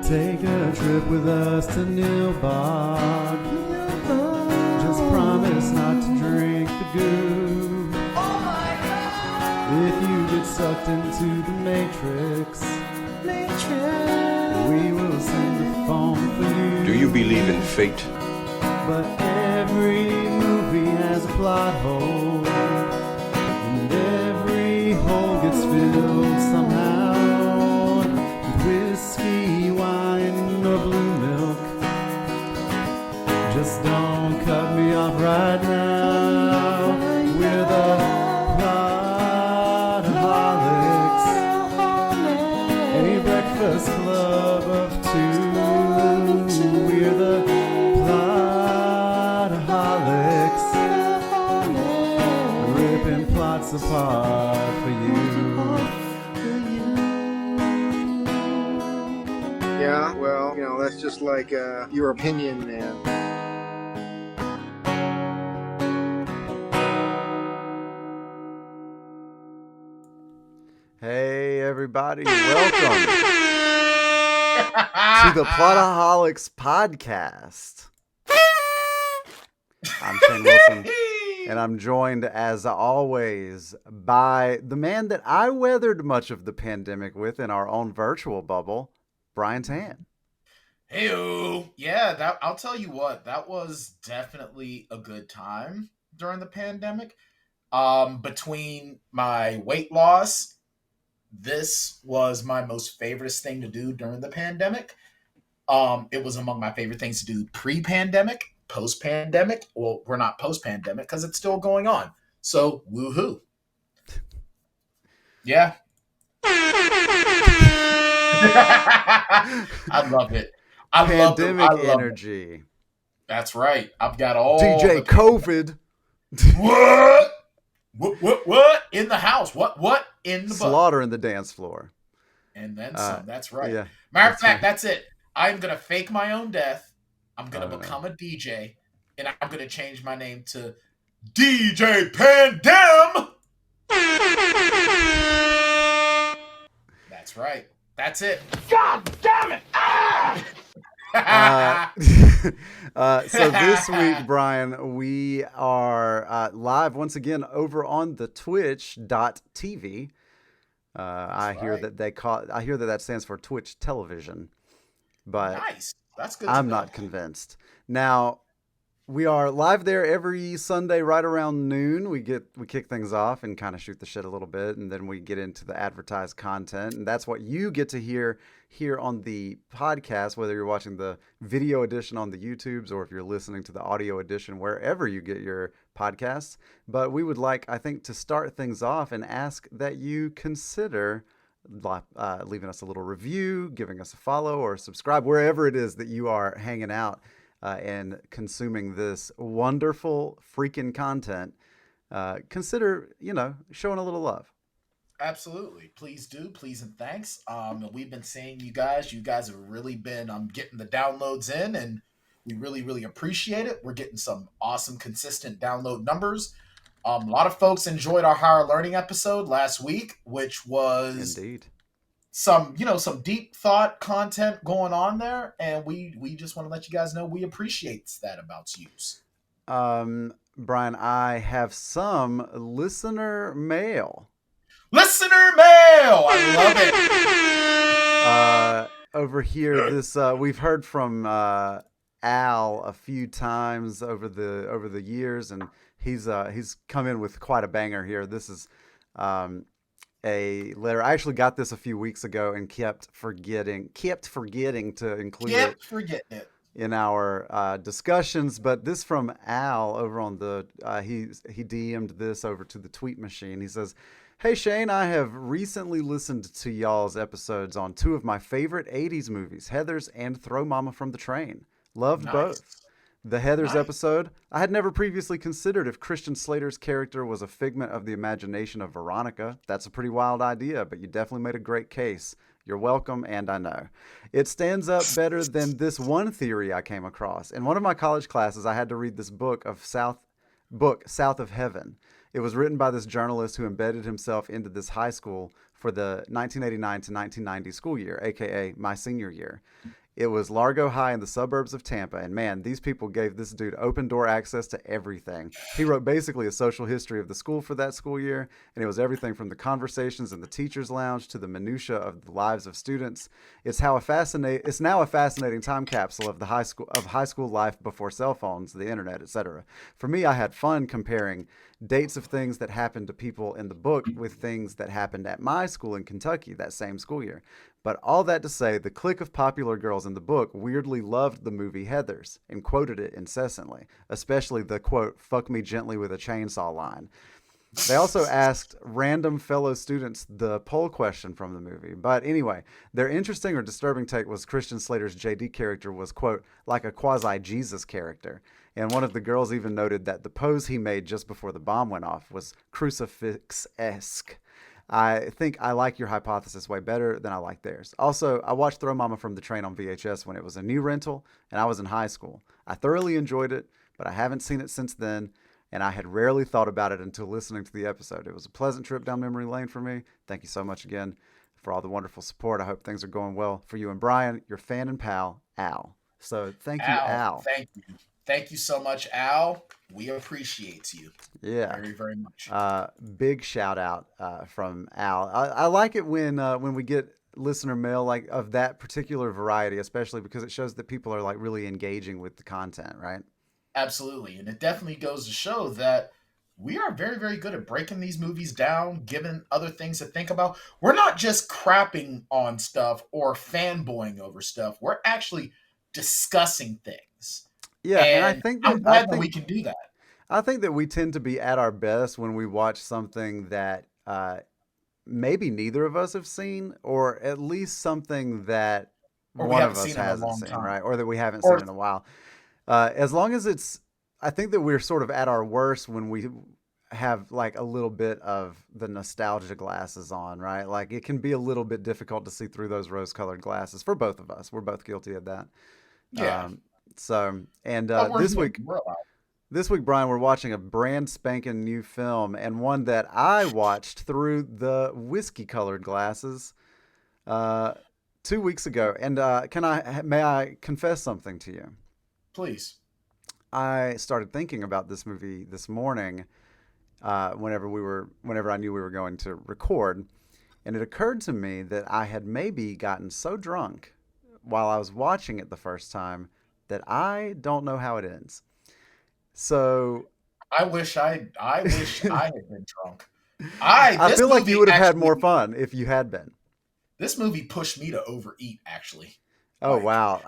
Take a trip with us to Nilbog. Just promise not to drink the goo. Oh my God! If you get sucked into the Matrix, we will send a phone for you. Do you believe in fate? But every movie has a plot hole, and every hole gets filled somehow with whiskey, wine, or blue milk. Just don't cut me off right now. We're the Plotaholics, a breakfast club of two. We're the Plotaholics, ripping plots apart for you. Yeah, well, that's just like your opinion, man. Hey everybody, welcome to the Plotaholics podcast. I'm Shane Wilson, and I'm joined as always by the man that I weathered much of the pandemic with in our own virtual bubble, Brian Tan. Hey-o. Yeah, I'll tell you what, that was definitely a good time during the pandemic. Between my weight loss, this was my most favorite thing to do during the pandemic. It was among my favorite things to do pre-pandemic, post-pandemic. Well, we're not post-pandemic because it's still going on. So, woohoo. Yeah. I love it. Pandemic energy. That's right. I've got all DJ COVID. What? What? In the house. What? In the butt. Slaughter in the dance floor. And then some. That's right. Yeah, Matter of fact, that's it. I'm going to fake my own death. I'm going to become a DJ. And I'm going to change my name to DJ Pandem. That's right. That's it. God damn it. So this week, Brian, we are live once again over on the twitch.tv. I hear that stands for Twitch television, but nice. That's good. I'm not convinced. Now, we are live there every Sunday right around noon. We kick things off and kind of shoot the shit a little bit, and then we get into the advertised content, and that's what you get to hear here on the podcast, whether you're watching the video edition on the YouTubes or if you're listening to the audio edition wherever you get your podcasts. But we would like, I think, to start things off and ask that you consider leaving us a little review, giving us a follow or subscribe wherever it is that you are hanging out and consuming this wonderful freaking content. Consider, showing a little love. Absolutely. Please do. Please and thanks. We've been seeing you guys. You guys have really been getting the downloads in, and we really, really appreciate it. We're getting some awesome, consistent download numbers. A lot of folks enjoyed our higher learning episode last week, which was indeed some deep thought content going on there, and we just want to let you guys know we appreciate that about you. Brian, I have some listener mail. Listener mail! I love it. Over here, we've heard from Al a few times over the years, and he's come in with quite a banger here. This is a letter. I actually got this a few weeks ago and kept forgetting to include it in our discussions. But this from Al over on the he DM'd this over to the tweet machine. He says, "Hey Shane, I have recently listened to y'all's episodes on two of my favorite 80s movies, Heathers and Throw Mama from the Train. Loved both. The Heathers episode, I had never previously considered if Christian Slater's character was a figment of the imagination of Veronica. That's a pretty wild idea, but you definitely made a great case. You're welcome, and I know. It stands up better than this one theory I came across. In one of my college classes, I had to read this book South of Heaven. It was written by this journalist who embedded himself into this high school for the 1989 to 1990 school year, aka my senior year. It was Largo High in the suburbs of Tampa, and man, these people gave this dude open door access to everything. He wrote basically a social history of the school for that school year, and it was everything from the conversations in the teachers' lounge to the minutia of the lives of students. It's now a fascinating time capsule of the high school life before cell phones, the internet, etc. For me, I had fun comparing dates of things that happened to people in the book with things that happened at my school in Kentucky that same school year. But all that to say, the clique of popular girls in the book weirdly loved the movie Heathers and quoted it incessantly, especially the quote, "fuck me gently with a chainsaw" line. They also asked random fellow students the poll question from the movie. But anyway, their interesting or disturbing take was Christian Slater's JD character was, quote, like a quasi-Jesus character. And one of the girls even noted that the pose he made just before the bomb went off was crucifix-esque. I think I like your hypothesis way better than I like theirs. Also, I watched Throw Mama from the Train on VHS when it was a new rental, and I was in high school. I thoroughly enjoyed it, but I haven't seen it since then, and I had rarely thought about it until listening to the episode. It was a pleasant trip down memory lane for me. Thank you so much again for all the wonderful support. I hope things are going well for you and Brian, your fan and pal, Al. So thank you, Al. Thank you. Thank you so much, Al. We appreciate you. Yeah. Very, very much. Big shout out from Al. I like it when we get listener mail like of that particular variety, especially because it shows that people are like really engaging with the content, right? Absolutely. And it definitely goes to show that we are very, very good at breaking these movies down, giving other things to think about. We're not just crapping on stuff or fanboying over stuff. We're actually discussing things. Yeah, and I And think I'm glad that we can do that. I think that we tend to be at our best when we watch something that maybe neither of us have seen, or at least something that Or we one haven't of us seen in a hasn't long seen, time. right? Or that we haven't Or seen in a while. As long as I think that we're sort of at our worst when we have like a little bit of the nostalgia glasses on, right? Like it can be a little bit difficult to see through those rose-colored glasses for both of us. We're both guilty of that. yeah. And We're human. We're allowed. this week, Brian, we're watching a brand spanking new film, and one that I watched through the whiskey-colored glasses 2 weeks ago. And may I confess something to you? Please. I started thinking about this movie this morning whenever I knew we were going to record, and it occurred to me that I had maybe gotten so drunk while I was watching it the first time that I don't know how it ends. So I wish I had been drunk. I This feel like movie you would have had actually- more fun if you had been. This movie pushed me to overeat, actually. Oh Like, wow!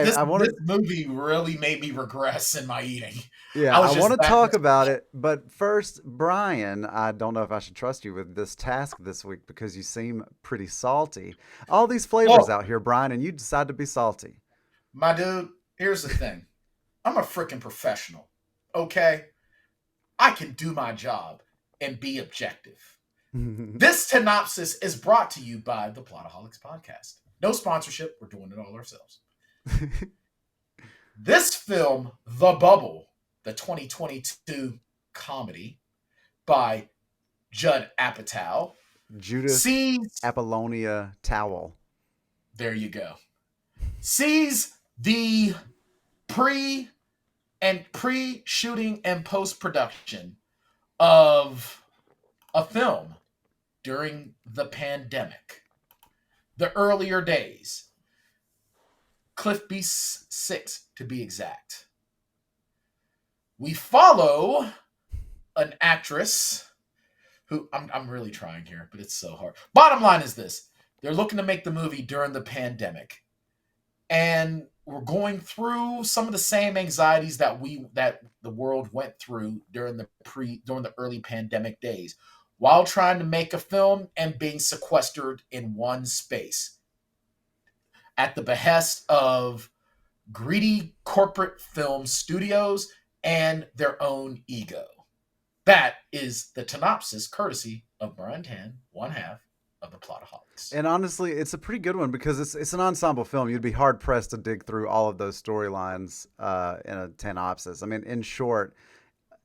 This I want to movie really made me regress in my eating. yeah I was I just want to that talk much- about it, but first, Brian, I don't know if I should trust you with this task this week because you seem pretty salty. All these flavors Well- out here, Brian, and you decide to be salty. My dude, here's the thing. I'm a freaking professional. Okay? I can do my job and be objective. This synopsis is brought to you by the Plotaholics podcast. No sponsorship. We're doing it all ourselves. This film, The Bubble, the 2022 comedy by Judd Apatow, Judith sees, Apollonia Towel. there you go, sees the pre-shooting and post-production of a film during the pandemic, the earlier days, Cliff Beast 6 to be exact. We follow an actress who I'm really trying here, but it's so hard. Bottom line is this: they're looking to make the movie during the pandemic, and we're going through some of the same anxieties that the world went through during the early pandemic days, while trying to make a film and being sequestered in one space at the behest of greedy corporate film studios and their own ego. That is the synopsis, courtesy of Brian Tan, one half of the Plotaholics. And honestly, it's a pretty good one because it's an ensemble film. You'd be hard pressed to dig through all of those storylines in a synopsis. I mean, in short,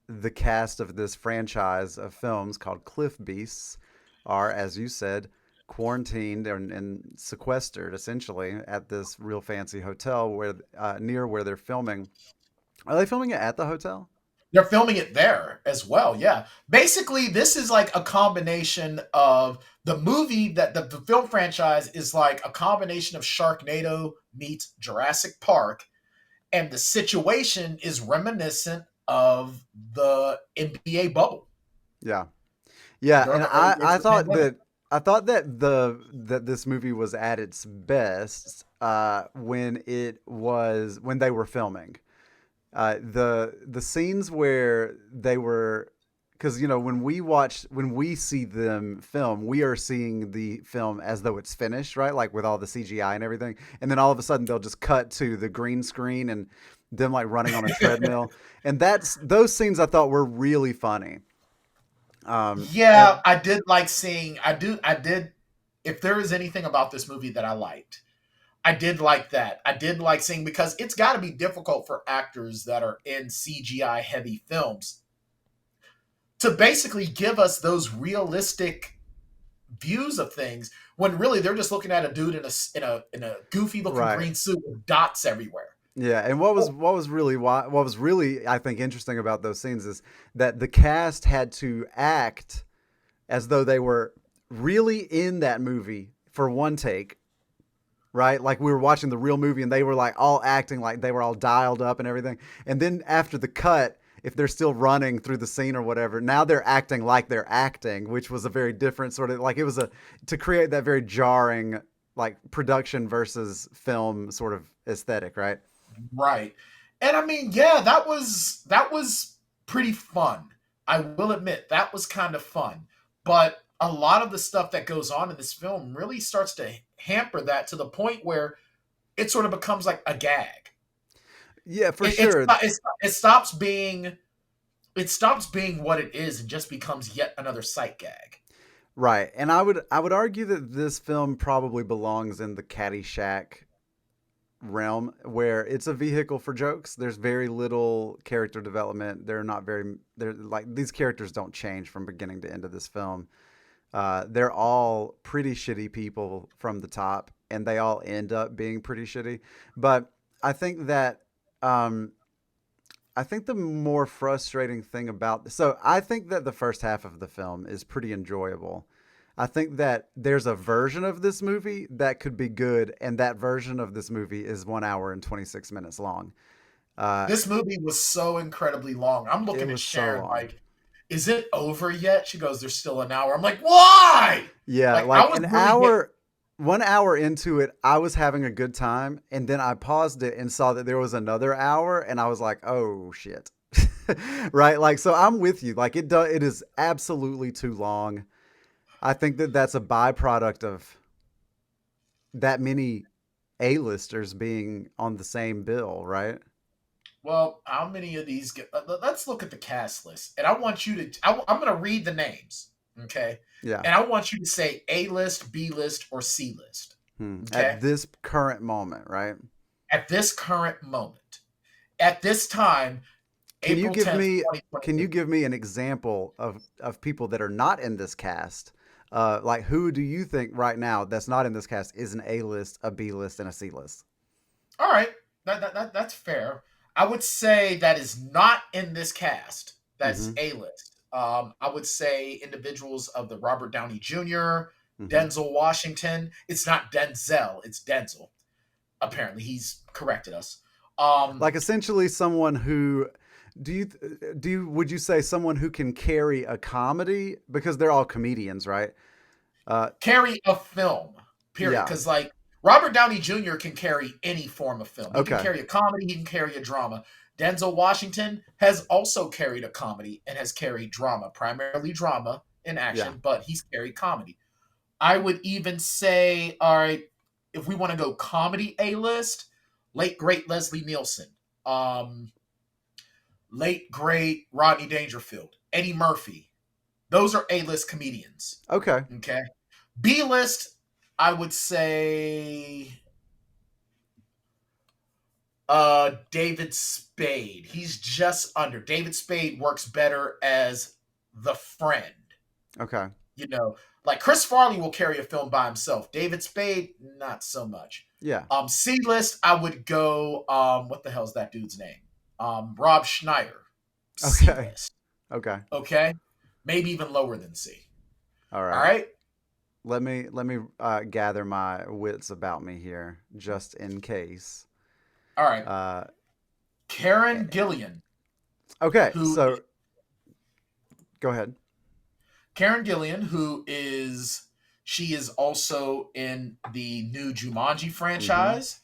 the cast of this franchise of films called Cliff Beasts are, as you said, quarantined and sequestered essentially at this real fancy hotel where near where they're filming. Are they filming it at the hotel? They're filming it there as well. Yeah. Basically, this is like a combination of the movie that the film franchise is like a combination of Sharknado meets Jurassic Park, and the situation is reminiscent of the NBA bubble Yeah. Yeah, during and the early days I of the thought pandemic. that this movie was at its best when they were filming. The scenes where they were, because when we see them film, we are seeing the film as though it's finished, right? Like with all the CGI and everything, and then all of a sudden they'll just cut to the green screen and them like running on a treadmill, and those scenes I thought were really funny. Yeah, And I did like seeing. I did. If there is anything about this movie that I liked, I did like that. I did like seeing, because it's got to be difficult for actors that are in CGI heavy films to basically give us those realistic views of things when really they're just looking at a dude in a goofy looking right. green suit with dots everywhere. Yeah, and Oh, what was really I think interesting about those scenes is that the cast had to act as though they were really in that movie for one take, right? Like we were watching the real movie and they were like all acting like they were all dialed up and everything. And then after the cut, if they're still running through the scene or whatever, now they're acting like they're acting, which was a very different sort of like it was a to create that very jarring like production versus film sort of aesthetic, right? right. And I mean, yeah, that was pretty fun. I will admit that was kind of fun. But a lot of the stuff that goes on in this film really starts to hamper that to the point where it sort of becomes like a gag. Yeah, for It, it's sure. it stops being what it is and just becomes yet another sight gag. Right. And I would argue that this film probably belongs in the Caddyshack realm where it's a vehicle for jokes. There's very little character development. They're like these characters don't change from beginning to end of this film. They're all pretty shitty people from the top and they all end up being pretty shitty. But I think that um I think the more frustrating thing about so I think that the first half of the film is pretty enjoyable. I think that there's a version of this movie that could be good, and that version of this movie is 1 hour and 26 minutes long. Uh, This movie was so incredibly long. I'm it looking at was so Sharon long. like, is it over yet? She goes, there's still an hour. I'm like, why? Yeah, Like, I like was an really getting. hour, 1 hour into it, I was having a good time, and then I paused it and saw that there was another hour, and I was like, oh shit. Right? Like, so I'm with you. Like, it is absolutely too long. I think that that's a byproduct of that many A-listers being on the same bill, right? Well, how many of these get? Let's look at the cast list, and I want you to. I'm going to read the names, okay? Yeah. And I want you to say A list, B list, or C list, At okay? this current moment, right? At this current moment, at this time, Can you April give 10th, me can you 2022. give me an example of people that are not in this cast? Like who do you think right now that's not in this cast is an A list, a B list, and a C list? All right, that's fair. I would say that is not in this cast. That's Mm-hmm. A list. I would say individuals of the Robert Downey Jr., Mm-hmm. Denzel Washington. It's not Denzel, it's Denzel. Apparently, he's corrected us. Um, Like essentially someone who would you say someone who can carry a comedy because they're all comedians, right? Uh, Carry a film, period. yeah. Because like Robert Downey Jr. can carry any form of film. He can Okay. carry a comedy. He can carry a drama. Denzel Washington has also carried a comedy and has carried drama, primarily drama in Yeah. action, but he's carried comedy. I would even say, all right, if we want to go comedy A list, late great Leslie Nielsen, um, late great Rodney Dangerfield, Eddie Murphy. Those are A list comedians. Okay. Okay. B list, I would say David Spade. He's just under. David Spade works better as the friend. Okay. You know, like Chris Farley will carry a film by himself. David Spade, not so much. Yeah. C list, I would go. What the hell's that dude's name? Rob Schneider. C Okay. list. Okay. Okay, maybe even lower than C. All All right. right. Let me gather my wits about me here, just in case. All right. Uh, Karen Gillan, okay. who So go ahead. Karen Gillan, she is also in the new Jumanji Mm-hmm. franchise,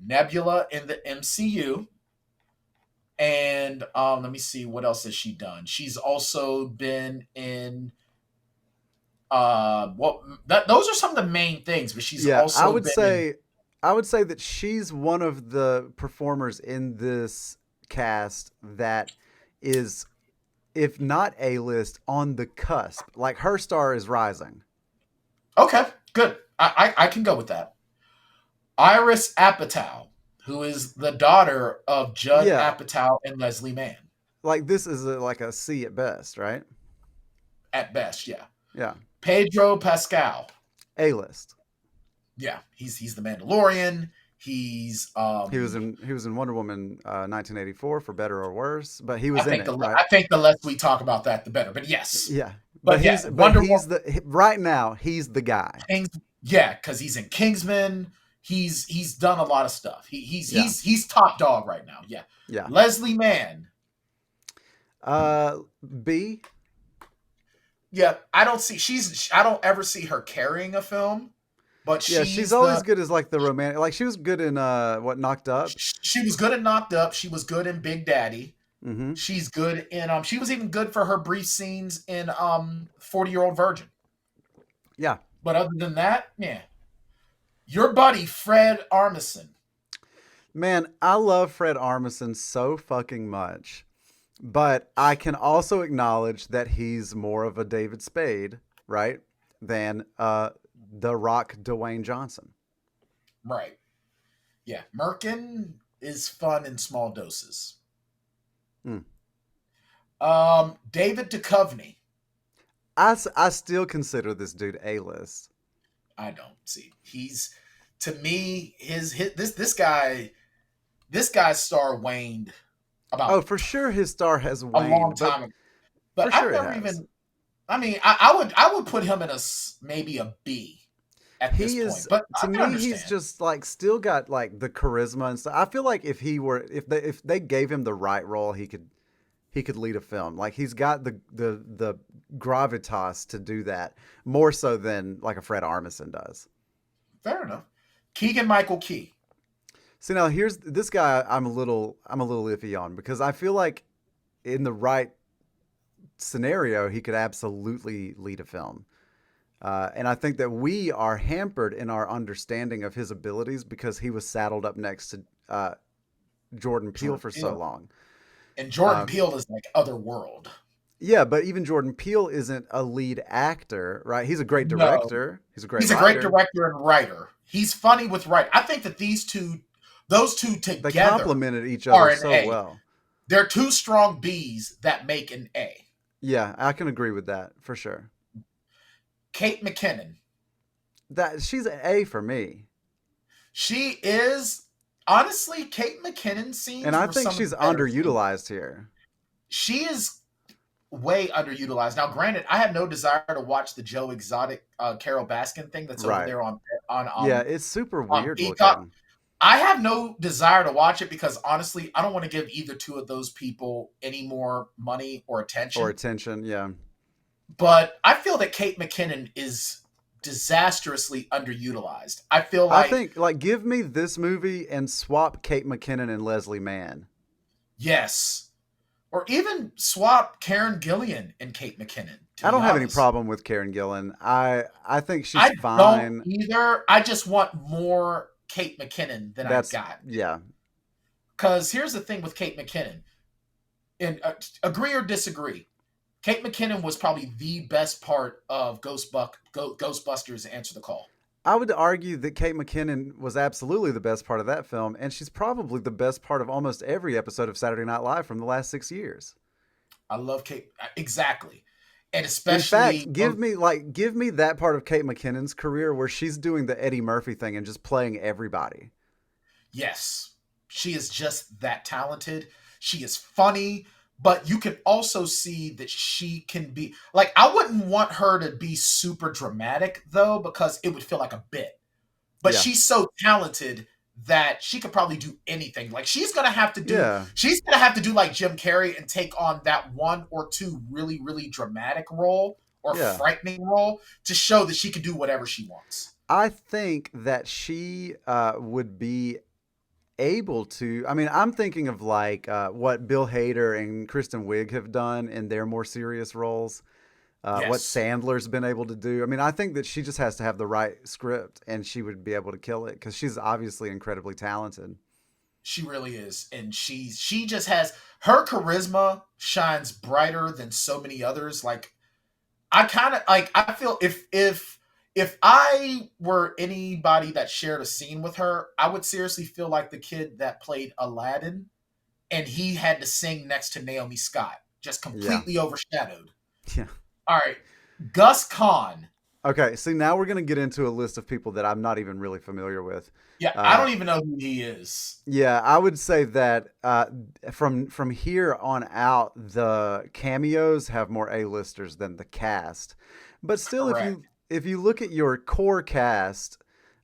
Nebula in the MCU, and let me see what else has she done. She's also been in those are some of the main things, but she's Yeah, also been in. I would say that she's one of the performers in this cast that is, if not A list, on the cusp. Like her star is rising. Okay, good. I can go with that. Iris Apatow, who is the daughter of Judd Yeah, Apatow and Leslie Mann, like this is like a C at best, right? at best, yeah. Yeah, Pedro Pascal, A list. yeah, he's the Mandalorian. He's He was in Wonder Woman 1984 for better or worse, but he was in it, right? I think the less we talk about that, the better. But yes, Yeah, but yeah, but Wonder he's Woman, the right now he's the guy. Kings, yeah, because he's in Kingsman. He's done a lot of stuff. Yeah, He's top dog right now. Yeah, yeah. Leslie Mann. Uh, B. Yeah, I don't ever see her carrying a film, but Yeah, she's always good as like the romantic. Like she was good in what Knocked Up. she was good in Knocked Up. She was good in Big Daddy. Mm-hmm. She's good in she was even good for her brief scenes in 40-Year-Old Virgin. Yeah, But other than that, yeah. Your buddy Fred Armisen. man, I love Fred Armisen so fucking much, but I can also acknowledge that he's more of a David Spade, right, than the Rock Dwayne Johnson. Right. Yeah. Merkin is fun in small doses. Mm. David Duchovny. I still consider this dude A list. I don't see. He's to me his this guy's star waned Oh, about for sure his star has a long waned, but time ago. for But I've sure it never has. even. I mean, I would put him in maybe a B at this He point, is, but to I can me, he's understand. just like still got like the charisma and stuff. I feel like if they gave him the right role, he could lead a film. Like he's got the gravitas to do that more so than like a Fred Armisen does. Fair enough. Keegan Michael Key. See, now here's this guy I'm a little iffy on because I feel like in the right scenario he could absolutely lead a film. And I think that we are hampered in our understanding of his abilities because he was saddled up next to Jordan Peele Jordan for so Peele. long. And Jordan Peele is like otherworld. Yeah, but even Jordan Peele isn't a lead actor, right? He's a great No, director. He's a great he's a great writer. director and writer. He's funny with writing. I think that those two They together complemented each other are an so A. well. They're two strong B's that make an A. Yeah, I can agree with that for sure. Kate McKinnon. That she's an A for me. She is honestly Kate McKinnon scenes And I were think some of she's the better scenes. underutilized here. She is way underutilized. Now, granted, I have no desire to watch the Joe Exotic Carol Baskin thing that's over Right. there on Yeah, it's super weird Peacock. looking. I have no desire to watch it because honestly, I don't want to give either two of those people any more money or attention. Or attention, yeah. But I feel that Kate McKinnon is disastrously underutilized. I feel like I think like give me this movie and swap Kate McKinnon and Leslie Mann. yes. Or even swap Karen Gillan and Kate McKinnon. I don't have any problem with Karen Gillan. I think she's I fine. don't either. I just want more Kate McKinnon than I got. Yeah. Because here's the thing with Kate McKinnon. And agree or disagree, Kate McKinnon was probably the best part of Ghostbusters Answer the Call. I would argue that Kate McKinnon was absolutely the best part of that film, and she's probably the best part of almost every episode of Saturday Night Live from the last 6 years. I love Kate. Exactly. And In especially, fact, give me that part of Kate McKinnon's career where she's doing the Eddie Murphy thing and just playing everybody. yes, she is just that talented. She is funny, but you can also see that she can be like, I wouldn't want her to be super dramatic though, because it would feel like a bit. But Yeah. she's so talented that she could probably do anything. Like Yeah. she's gonna have to do like Jim Carrey and take on that one or two really, really dramatic role or Yeah. frightening role to show that she can do whatever she wants. I think that she would be able to. I mean, I'm thinking of like what Bill Hader and Kristen Wiig have done in their more serious roles. What Yes, Sandler's been able to do. I mean, I think that she just has to have the right script and she would be able to kill it because she's obviously incredibly talented. she really is. And she just has her charisma shines brighter than so many others. Like I kind of like I feel if I were anybody that shared a scene with her, I would seriously feel like the kid that played Aladdin and he had to sing next to Naomi Scott, just Yeah. completely overshadowed. Yeah. All right, Gus Kahn. Okay. See, now we're going to get into a list of people that I'm not even really familiar with. Yeah, I don't even know who he is. Yeah, I would say that from here on out, the cameos have more A-listers than the cast. But still, Correct. if you look at your core cast,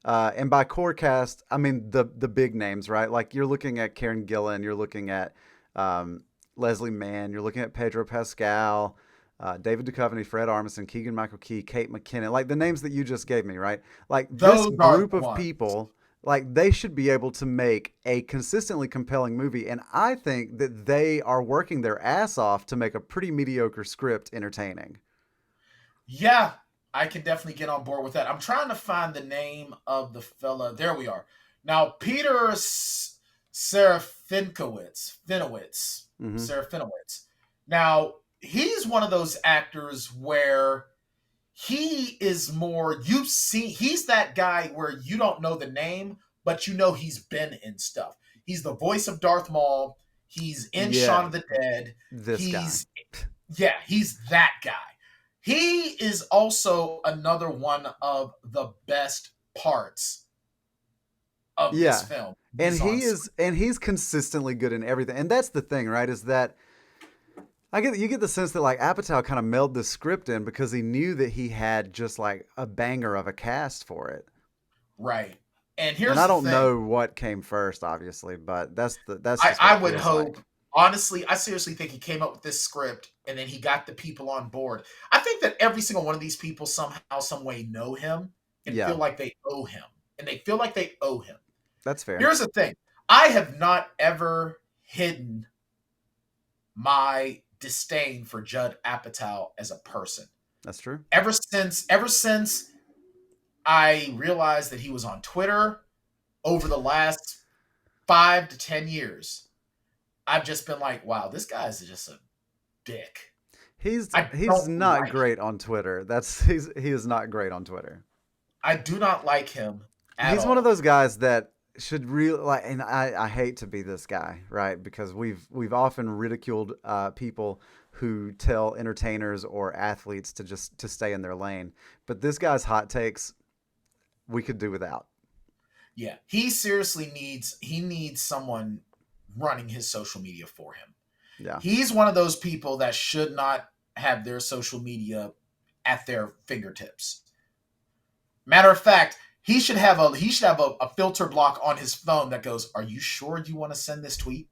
and by core cast, I mean the big names, right? Like you're looking at Karen Gillan, you're looking at Leslie Mann, you're looking at Pedro Pascal, David Duchovny, Fred Armisen, Keegan Michael Key, Kate McKinnon, like the names that you just gave me, right? Like this Those are group the of ones. people, like they should be able to make a consistently compelling movie, and I think that they are working their ass off to make a pretty mediocre script entertaining. Yeah, I can definitely get on board with that. I'm trying to find the name of the fella. There we are. Now, Peter Hmm. Serafinowicz. Now, he's one of those actors where he is more, you see, he's that guy where you don't know the name, but you know he's been in stuff. He's the voice of Darth Maul. He's in Yeah, Shaun of the Dead. this guy. He's that guy. He is also another one of the best parts of this Yeah. film. And He's on he's consistently good in everything. And that's the thing, right? Is that you get the sense that like Apatow kind of melded the script in because he knew that he had just like a banger of a cast for it. right. And And here's I the don't thing. know what came first, obviously, but that's I, just what I it would feels hope, like. honestly, I seriously think he came up with this script and then he got the people on board. I think that every single one of these people somehow, some way know him and Yeah, feel like they owe him. And they feel like they owe him. that's fair. Here's the thing. I have not ever hidden my disdain for Judd Apatow as a person. That's true. Ever since I realized that he was on Twitter over the last 5 to 10 years, I've just been like, wow, this guy's just a dick. I He's don't not like him. great on Twitter. He is not great on Twitter. I do not like him at He's one of all. those guys that should really like, and I hate to be this guy, right? Because we've often ridiculed people who tell entertainers or athletes to stay in their lane. But this guy's hot takes we could do without. Yeah, he needs someone running his social media for him. Yeah. He's one of those people that should not have their social media at their fingertips. Matter of fact, he should have a filter block on his phone that goes, "Are you sure you want to send this tweet?"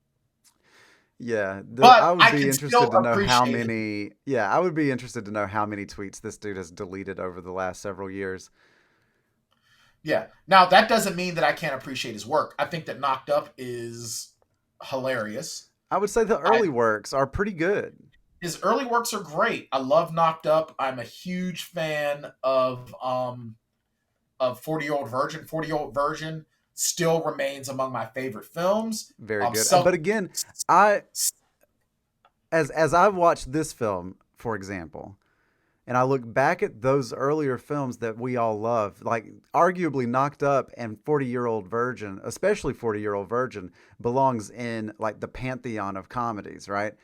Yeah, But I would I be can interested still to know how appreciate it. many. Yeah, I would be interested to know how many tweets this dude has deleted over the last several years. Yeah. Now that doesn't mean that I can't appreciate his work. I think that Knocked Up is hilarious. I would say the I early works are pretty good. His early works are great. I love Knocked Up. I'm a huge fan of 40-Year-Old Virgin. 40-Year-Old Virgin still remains among my favorite films. Very good. So But again, I as I've watched this film, for example, and I look back at those earlier films that we all love, like arguably Knocked Up and 40-Year-Old Virgin, especially 40-Year-Old Virgin, belongs in like the pantheon of comedies, right?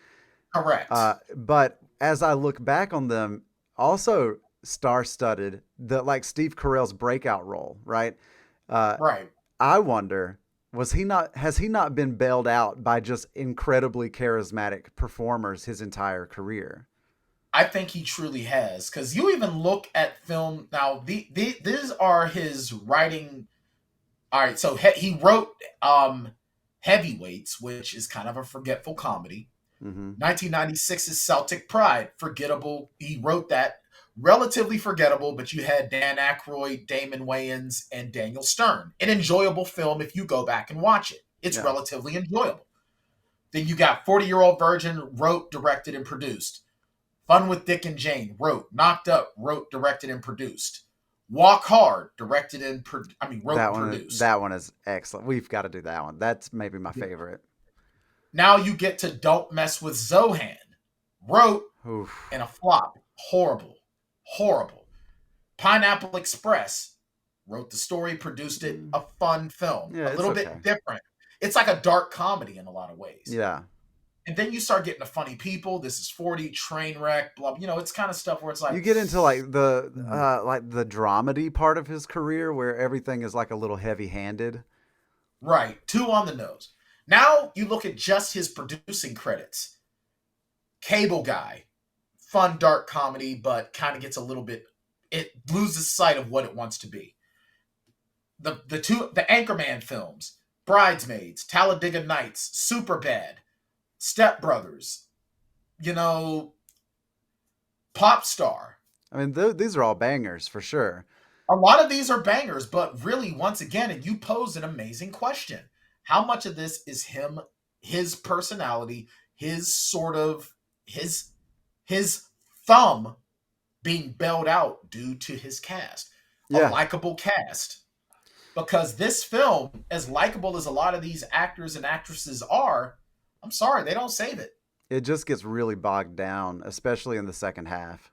correct. But as I look back on them, also star-studded. The like Steve Carell's breakout role, right? Uh, Right. I wonder, was he not? Has he not been bailed out by just incredibly charismatic performers his entire career? I think he truly has, because you even look at film now. These are his writing. All right, so he wrote Heavyweights, which is kind of a forgetful comedy. Mm-hmm. 1996's Celtic Pride, forgettable. He wrote that, relatively forgettable, but you had Dan Aykroyd, Damon Wayans, and Daniel Stern. An enjoyable film if you go back and watch it. It's Yeah. relatively enjoyable. Then you got 40-Year-Old Virgin, wrote, directed, and produced. Fun with Dick and Jane, wrote. Knocked Up, wrote, directed, and produced. Walk Hard, directed and wrote and produced. That one is excellent. We've got to do that one. That's maybe my favorite. Now you get to Don't Mess with Zohan, wrote, Oof. and a flop. Horrible. Horrible. Pineapple Express, wrote the story, produced it, a fun film. Yeah, a little bit different. It's like a dark comedy in a lot of ways. Yeah. And then you start getting to Funny People, This Is 40, Trainwreck, blah. You know, it's kind of stuff where it's like You get into like the dramedy part of his career where everything is like a little heavy-handed. Right. Too on the nose. Now you look at just his producing credits. Cable Guy, fun dark comedy, but kind of gets a little bit, it loses sight of what it wants to be. The Anchorman films, Bridesmaids, Talladega Nights, Superbad, Step Brothers, Pop Star. I mean, these are all bangers for sure. A lot of these are bangers, but really, once again, and you pose an amazing question. How much of this is him, his personality, his sort of, his thumb being bailed out due to his cast? Yeah. A likable cast. Because this film, as likable as a lot of these actors and actresses are, I'm sorry, they don't save it. It just gets really bogged down, especially in the second half.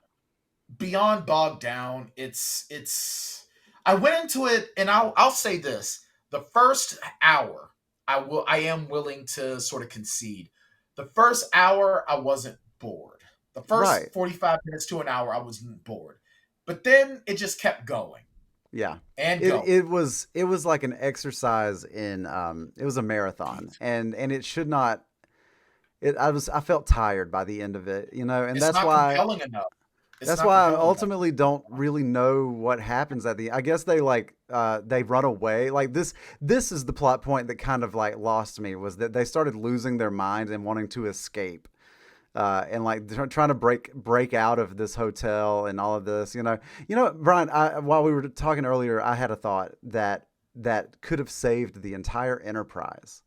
Beyond bogged down, it's. I went into it, and I'll say this: the first hour, I am willing to sort of concede. The first hour, I wasn't bored. The first 45 minutes to an hour, I wasn't bored, but then it just kept going. Yeah, and it was like an exercise in it was a marathon, and it should not. I felt tired by the end of it, and it's that's not why compelling enough. That's why I ultimately don't really know what happens at the. I guess they they run away. Like this is the plot point that kind of like lost me, was that they started losing their minds and wanting to escape, and like trying to break out of this hotel and all of this. Brian. While we were talking earlier, I had a thought that could have saved the entire enterprise.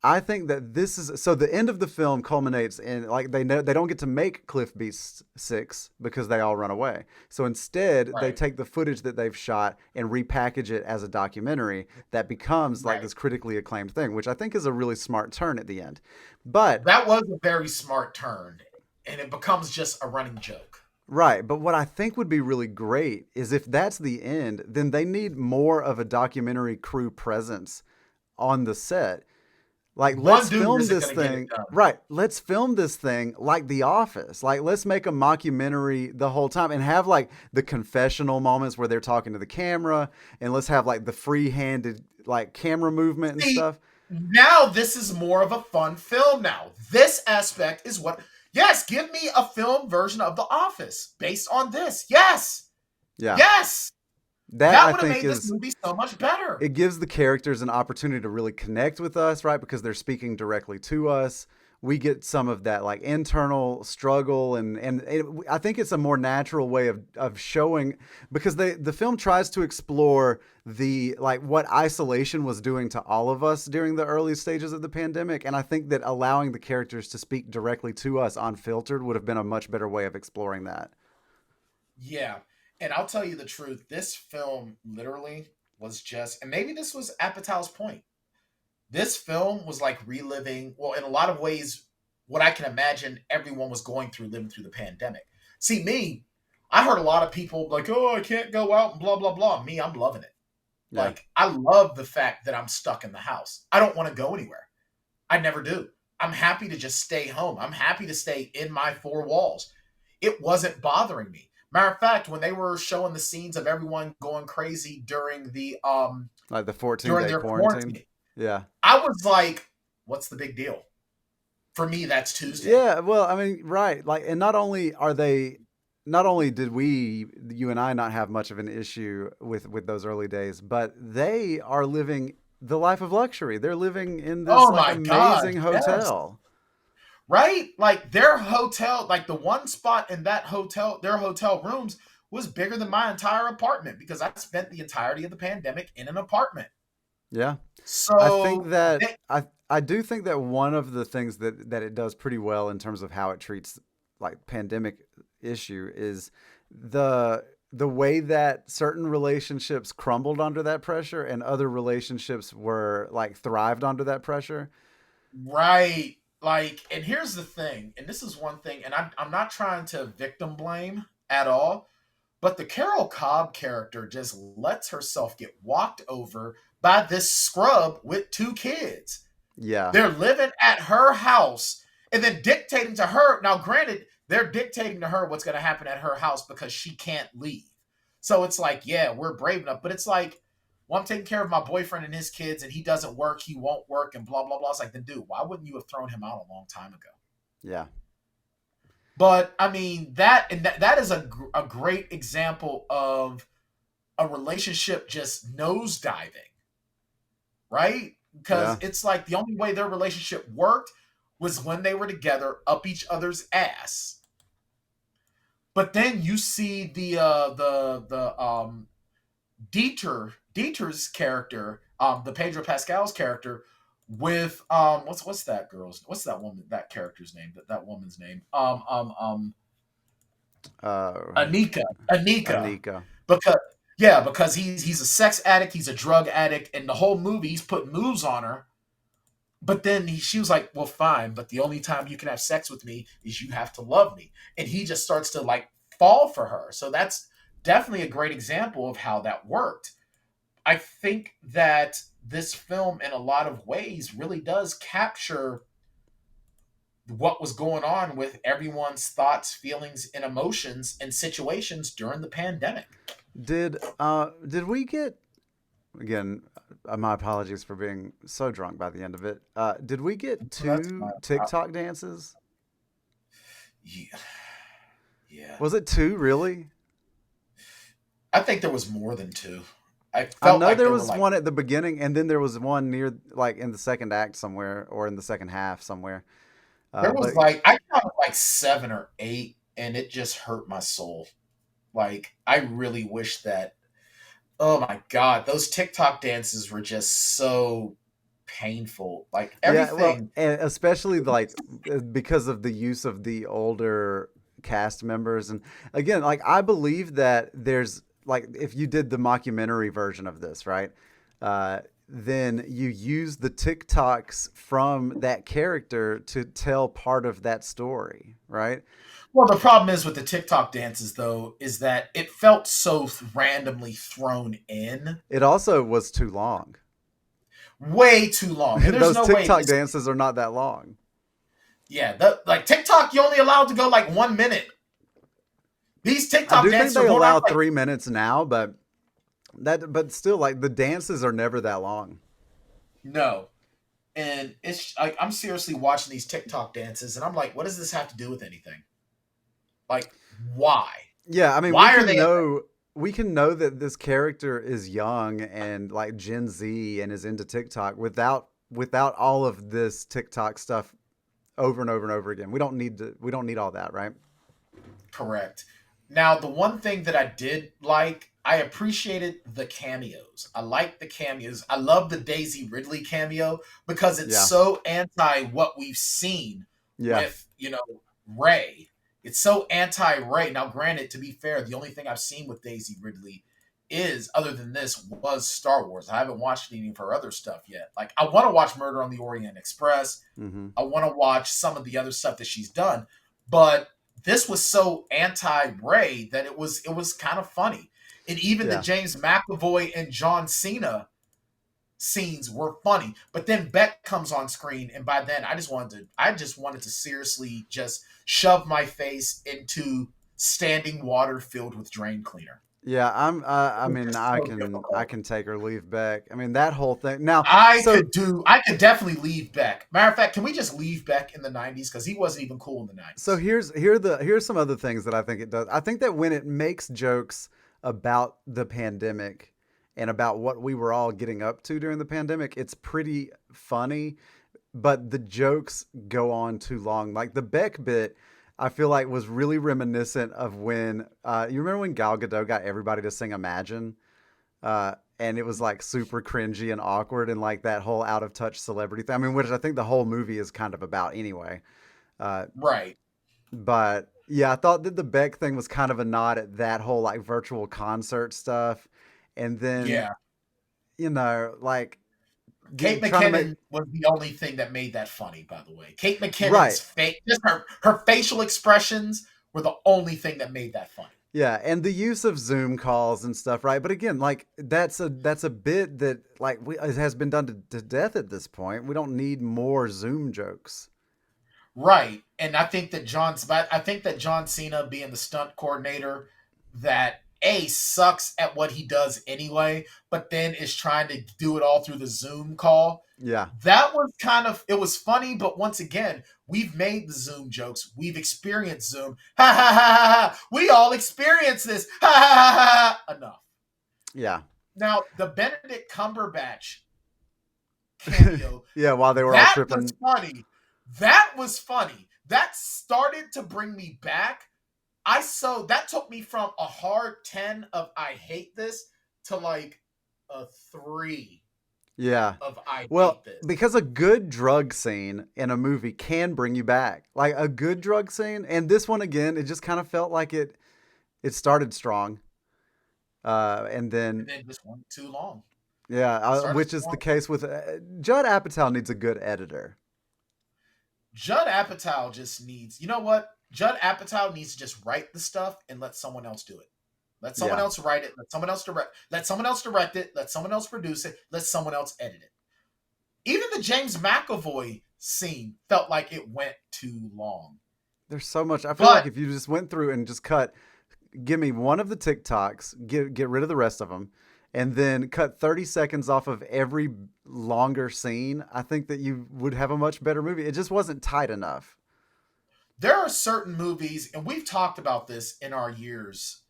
I think that this is so. The end of the film culminates in like they don't get to make Cliff Beast 6 because they all run away. So instead, they take the footage that they've shot and repackage it as a documentary that becomes like this critically acclaimed thing, which I think is a really smart turn at the end. But that was a very smart turn, and it becomes just a running joke. Right, but what I think would be really great is if that's the end, then they need more of a documentary crew presence on the set. Like, let's film this thing. Right. Let's film this thing like The Office. Like, let's make a mockumentary the whole time and have like the confessional moments where they're talking to the camera, and let's have like the free-handed like camera movement and stuff. Now this is more of a fun film now. This aspect is what, yes, give me a film version of The Office based on this. Yes. Yeah. Yes. That would have made this movie so much better. It gives the characters an opportunity to really connect with us, right? Because they're speaking directly to us. We get some of that like internal struggle, and I think it's a more natural way of showing, because the film tries to explore the like what isolation was doing to all of us during the early stages of the pandemic, and I think that allowing the characters to speak directly to us unfiltered would have been a much better way of exploring that. Yeah. And I'll tell you the truth, this film literally was just, and maybe this was Apatow's point. This film was like reliving, well, in a lot of ways, what I can imagine everyone was going through, living through the pandemic. See, me, I heard a lot of people like, oh, I can't go out and blah, blah, blah. Me, I'm loving it. Yeah. Like, I love the fact that I'm stuck in the house. I don't want to go anywhere. I never do. I'm happy to just stay home. I'm happy to stay in my four walls. It wasn't bothering me. Matter of fact, when they were showing the scenes of everyone going crazy Like the 14-day during their quarantine. quarantine, Yeah. I was like, "What's the big deal?" For me, that's Tuesday. Yeah, well, I mean, right. Like, and not only did you and I not have much of an issue with those early days, but they are living the life of luxury. They're living in this Oh like my god, amazing yes. hotel. Right? Like their hotel, like the one spot in that hotel, their hotel rooms was bigger than my entire apartment because I spent the entirety of the pandemic in an apartment. Yeah. I think So that they, I do think that one of the things that it does pretty well in terms of how it treats like pandemic issue is the way that certain relationships crumbled under that pressure and other relationships were like thrived under that pressure. right. Like, and here's the thing, and this is one thing, and I'm not trying to victim blame at all, but the Carol Cobb character just lets herself get walked over by this scrub with two kids. Yeah. They're living at her house and then dictating to her. Now, granted, they're dictating to her what's going to happen at her house because she can't leave. So it's like, yeah, we're brave enough. But it's like, well, I'm taking care of my boyfriend and his kids, and he doesn't work, he won't work, and blah, blah, blah. It's like, then, dude, why wouldn't you have thrown him out a long time ago? Yeah. But I mean, that is a great example of a relationship just nosediving, right? Because Yeah. it's like the only way their relationship worked was when they were together up each other's ass. But then you see the Dieter's character, the Pedro Pascal's character, with what's that woman, that character's name, that woman's name, Uh Anika, Anika. because yeah, because he's a sex addict, he's a drug addict, and the whole movie he's put moves on her. But then she was like, well, fine, but the only time you can have sex with me is you have to love me. And he just starts to like fall for her. So that's definitely a great example of how that worked. I think that this film, in a lot of ways, really does capture what was going on with everyone's thoughts, feelings, and emotions and situations during the pandemic. Did we get again, my apologies for being so drunk by the end of it. Did we get That's two fine. TikTok dances? Yeah. Yeah. Was it two really? I think there was more than two. I I felt know like there there were was like one at the beginning, and then there was one near, like in the second act somewhere, or in the second half somewhere. there was But like I counted like seven or eight, and it just hurt my soul. Like I really wish that. Oh my god, those TikTok dances were just so painful. Like yeah, well, everything. and especially like because of the use of the older cast members, and again, like I believe that there's like if you did the mockumentary version of this, right? Then you use the TikToks from that character to tell part of that story, right? Well, the problem is with the TikTok dances, though, is that it felt so randomly thrown in, It also was too long. way too long, and there's Those no way TikTok this. dances are not that long. Yeah, like TikTok, you only allowed to go like 1 minute. These I TikTok do think dances are they going on allow for like 3 minutes now, but still, like the dances are never that long. no. And it's like I'm seriously watching these TikTok dances, and I'm like, what does this have to do with anything? Like, why? Yeah, I mean, Why are they? we can know that this character is young and like Gen Z and is into TikTok without all of this TikTok stuff over and over and over again. We don't need all that, right? Correct. Now, the one thing that I did like, I appreciated the cameos. I like the cameos. I love the Daisy Ridley cameo because it's Yeah. so anti what we've seen Yeah. with, Ray. It's so anti Ray. Now, granted, to be fair, the only thing I've seen with Daisy Ridley is, other than this, was Star Wars. I haven't watched any of her other stuff yet. Like, I want to watch Murder on the Orient Express. Hmm. I want to watch some of the other stuff that she's done. But this was so anti-Ray that it was kind of funny. And even the Yeah. James McAvoy and John Cena scenes were funny. But then Beck comes on screen, and by then I just wanted to seriously just shove my face into standing water filled with drain cleaner. Yeah, I It was mean, just so I difficult. can take or leave Beck. I mean, that whole thing. Now, I could definitely leave Beck. Matter of fact, can we just leave Beck in the 90s? Because he wasn't even cool in the so 90s. here's some other things that I think it does. I think that when it makes jokes about the pandemic and about what we were all getting up to during the pandemic, it's pretty funny, but the jokes go on too long. Like the Beck bit, I feel like was really reminiscent of when you remember when Gal Gadot got everybody to sing Imagine, and it was like super cringy and awkward, and like that whole out of touch celebrity thing. I mean, which I think the whole movie is kind of about anyway. Uh, Right. but yeah, I thought that the Beck thing was kind of a nod at that whole like virtual concert stuff, and then Yeah. like Kate trying to make McKinnon was the only thing that made that funny, by the way. Kate McKinnon's right. face, just her facial expressions were the only thing that made that funny. Yeah, and the use of Zoom calls and stuff, right? But again, like that's a bit that like it has been done to death at this point. We don't need more Zoom jokes. Right. And I think that John Cena being the stunt coordinator that A sucks at what he does anyway, but then is trying to do it all through the Zoom call. Yeah, That was it was funny, but once again, we've made the Zoom jokes. We've experienced Zoom. Ha ha ha ha ha. We all experience this. Ha ha ha ha. Enough. yeah, Now, the Benedict Cumberbatch cameo, yeah. While they were all that tripping, was funny. That was funny. That started to bring me back. That took me from a hard 10 of I hate this to like a 3 yeah. of I Well, hate this. because a good drug scene in a movie can bring you back, like a good drug scene, and this one again, it just kind of felt like it started strong, and And then then just went too long. yeah, Started which is the strong. case with Judd Apatow needs a good editor. Judd Apatow just needs, you know what? Judd Apatow needs to just write the stuff and let someone else do it. Let someone Yeah. else write it. Let someone else direct it. Let someone else produce it. Let someone else edit it. Even the James McAvoy scene felt like it went too long. There's so much. I feel like But if you just went through and just give me one of the TikToks, get rid of the rest of them, and then cut 30 seconds off of every longer scene, I think that you would have a much better movie. It just wasn't tight enough. there are certain movies, and we've talked about this in our years.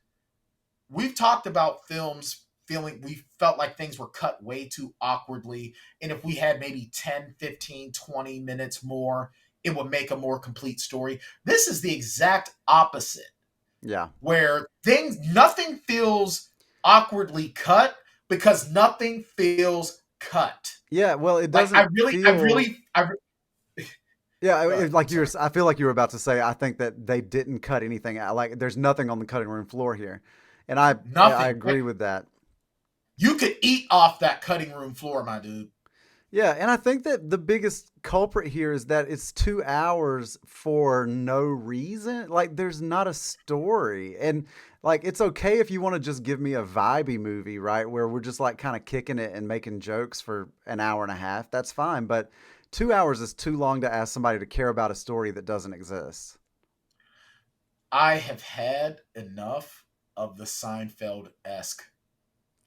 We've talked about films feeling we felt like things were cut way too awkwardly. And if we had maybe 10, 15, 20 minutes more, it would make a more complete story. This is the exact opposite, Yeah. where nothing feels awkwardly cut because nothing feels cut. Yeah. Well, it Like doesn't feel. Yeah, like sorry. I feel like you were about to say. I think that they didn't cut anything out. Like, there's nothing on the cutting room floor here, and I Nothing. agree with that. You could eat off that cutting room floor, my dude. Yeah, and I think that the biggest culprit here is that it's 2 hours for no reason. Like, there's not a story, and like it's okay if you want to just give me a vibey movie, right, where we're just like kind of kicking it and making jokes for an hour and a half. That's fine, but 2 hours is too long to ask somebody to care about a story that doesn't exist. I have had enough of the Seinfeld esque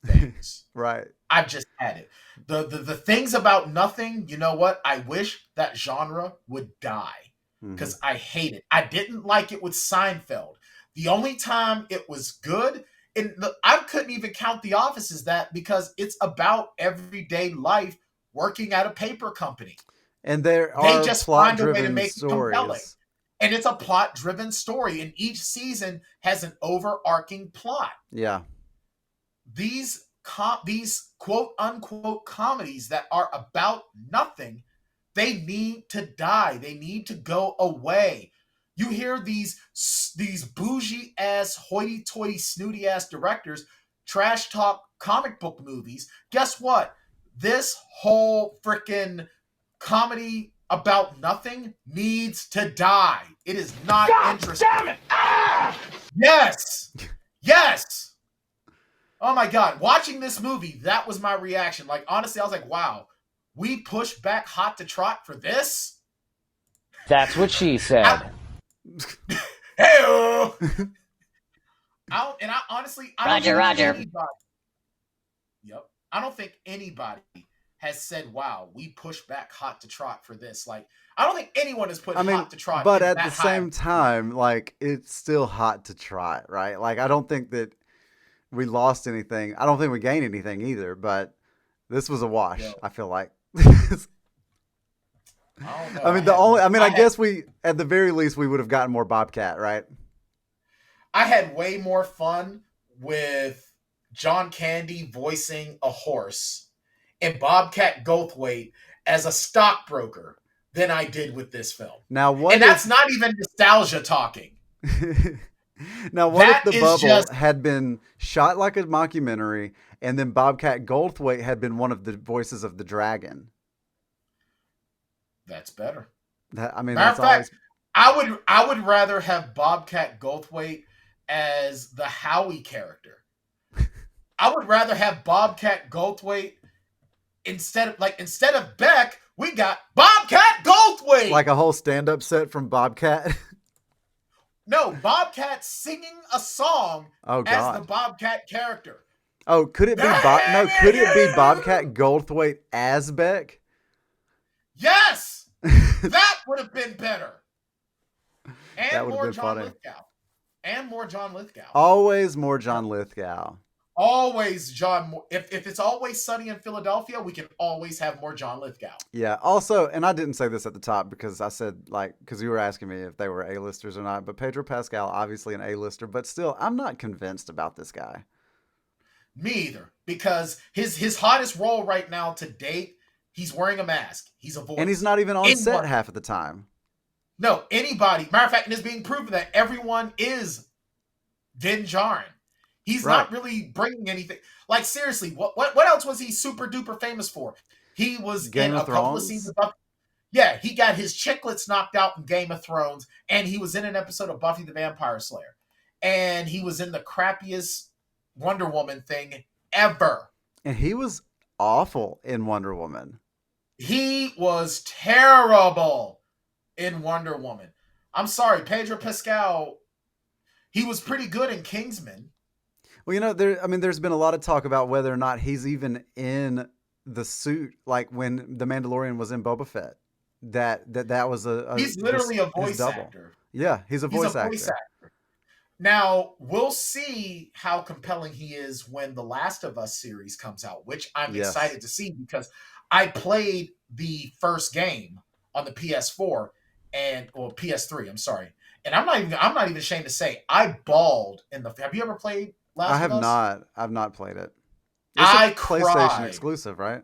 things. Right. I've just had it. The things about nothing, you know what? I wish that genre would die Hmm. because I hate it. I didn't like it with Seinfeld. The only time it was good, I couldn't even count The Office as that because it's about everyday life working at a paper company. And there They are just find a way to plot-driven make it compelling. stories. And it's a plot driven story, and each season has an overarching plot. Yeah. These quote unquote comedies that are about nothing, they need to die. They need to go away. You hear these bougie ass, hoity toity, snooty ass directors trash talk comic book movies. Guess what? This whole freaking comedy about nothing needs to die. It is not interesting. Damn it! Ah! Yes. Yes. Oh my God. Watching this movie, that was my reaction. Like, honestly, I was like, wow, we pushed back Hot to Trot for this? That's what she I, said. hey I honestly, I don't Roger, think Roger. anybody, yep, I don't think anybody has said, wow, we pushed back Hot to Trot for this. Like, I don't think anyone has put I mean, Hot to Trot but in at the that high. same time, like it's still hot to try, right? Like I don't think that we lost anything. I don't think we gained anything either. But this was a wash. Yo, I feel like. I don't know. I mean, the only. I mean, I had guess we, at the very least, we would have gotten more Bobcat, right? I had way more fun with John Candy voicing a horse and Bobcat Goldthwait as a stockbroker than I did with this film. Now, what And that's not even nostalgia talking. Now, what That if the is bubble just had been shot like a mockumentary, and then Bobcat Goldthwait had been one of the voices of the dragon? that's better. That I mean, Matter that's of fact, always I would rather have Bobcat Goldthwait as the Howie character. I would rather have Bobcat Goldthwait instead of Beck, we got Bobcat Goldthwait. like a whole stand-up set from Bobcat. No, Bobcat singing a song Oh as God. the Bobcat character. Oh, could it be No, could it be Bobcat Goldthwait as Beck? Yes, that would have been better. That And would have more been John funny. Lithgow. And more John Lithgow. Always more John Lithgow. Always John. If it's always sunny in Philadelphia, we can always have more John Lithgow. Yeah. Also, and I didn't say this at the top because I said because you were asking me if they were A-listers or not. But Pedro Pascal, obviously an A-lister, but still, I'm not convinced about this guy. Me either, because his hottest role right now to date, he's wearing a mask. He's a voice, And he's not even on set half of the time. No, anybody. Matter of fact, it is being proven that everyone is Din Djarin. He's not really bringing anything. Like, seriously, what else was he super duper famous for? He was Game in of a couple of Thrones? scenes of Buffy. Yeah, he got his chiclets knocked out in Game of Thrones, and he was in an episode of Buffy the Vampire Slayer. And he was in the crappiest Wonder Woman thing ever. And he was awful in Wonder Woman. He was terrible in Wonder Woman. I'm sorry, Pedro Pascal, he was pretty good in Kingsman. Well, there's been a lot of talk about whether or not he's even in the suit, like when the Mandalorian was in Boba Fett. That was he's literally a voice actor. Yeah, he's a voice actor. Now, we'll see how compelling he is when the Last of Us series comes out, which I'm excited to see because I played the first game on the PS4 or PS3, I'm sorry. And I'm not even ashamed to say I bawled have you ever played Last of Us? I have not. I've not played it. It's PlayStation exclusive, right?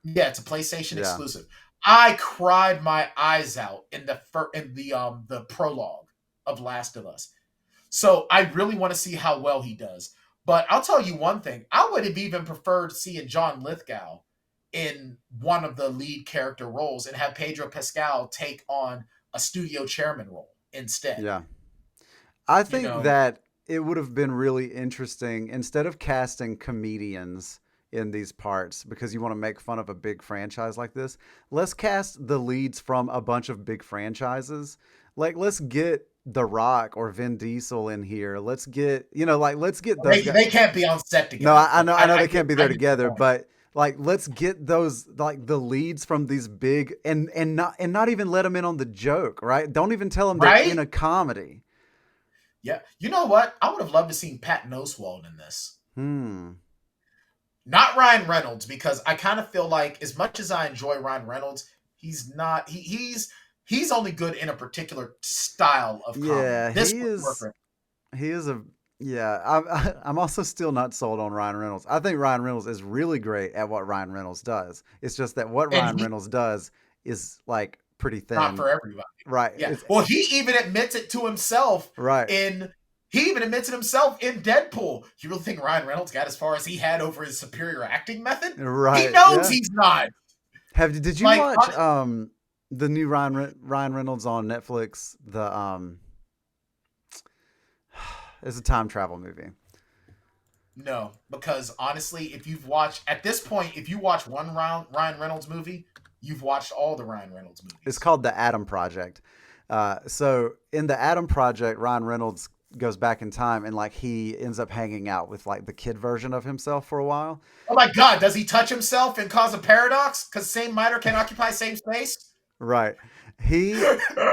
Yeah, it's a PlayStation exclusive. I cried my eyes out in the prologue of Last of Us. So I really want to see how well he does. But I'll tell you one thing. I would have even preferred seeing John Lithgow in one of the lead character roles and have Pedro Pascal take on a studio chairman role instead. Yeah. I think that it would have been really interesting, instead of casting comedians in these parts because you want to make fun of a big franchise like this, let's cast the leads from a bunch of big franchises. Like, let's get The Rock or Vin Diesel in here. Let's get those guys. They can't be on set together. No, I know they can't be there together, but like, let's get those, like, the leads from these big and not even let them in on the joke, right? Don't even tell them they're in a comedy. Yeah. You know what? I would have loved to see Patton Oswalt in this. Not Ryan Reynolds, because I kind of feel like, as much as I enjoy Ryan Reynolds, he's not. He's only good in a particular style of comedy. Yeah, he is a. Yeah, I'm also still not sold on Ryan Reynolds. I think Ryan Reynolds is really great at what Ryan Reynolds does. It's just that what Ryan Reynolds does is like pretty thin. Not for everybody. Right. Yeah. Well, he even admits it to himself. Right. He even admits it himself in Deadpool. You really think Ryan Reynolds got as far as he had over his superior acting method? Right. He knows he's not. Did you watch the new Ryan Reynolds on Netflix? It's a time travel movie. No, because honestly, if you've watched at this point, if you watch one Ryan Reynolds movie, you've watched all the Ryan Reynolds It's movies. called The Adam Project. So in The Adam Project, Ryan Reynolds goes back in time and like he ends up hanging out with like the kid version of himself for a while. Oh my God, does he touch himself and cause a paradox? Because same matter can occupy same space. Right. He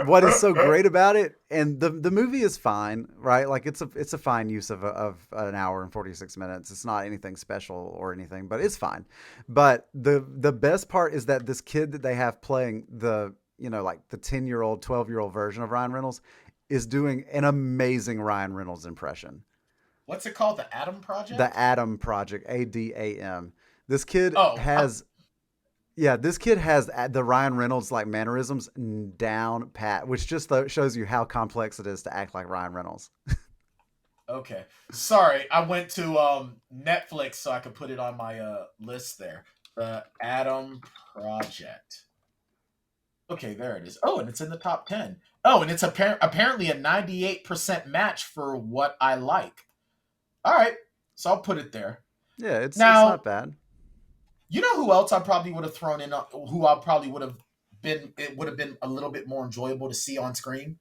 what is so great about it, and the movie is fine, right? Like it's a fine use of an hour and 46 minutes. It's not anything special or anything, but it's fine. But the best part is that this kid that they have playing the, you know, like the 10-year-old, 12-year-old version of Ryan Reynolds is doing an amazing Ryan Reynolds impression. What's it called? The Adam The Project? Adam Project, Adam. This kid Oh, has Yeah, this kid has the Ryan Reynolds like mannerisms down pat, which just shows you how complex it is to act like Ryan Reynolds. okay. Sorry, I went to Netflix so I could put it on my list there. The Adam Project. Okay, there it is. Oh, and it's in the top 10. Oh, and it's apparently a 98% match for what I like. All right, so I'll put it there. Yeah, it's Now, not bad. you know who else I probably would have thrown in? Who I probably would have been? It would have been a little bit more enjoyable to see on screen.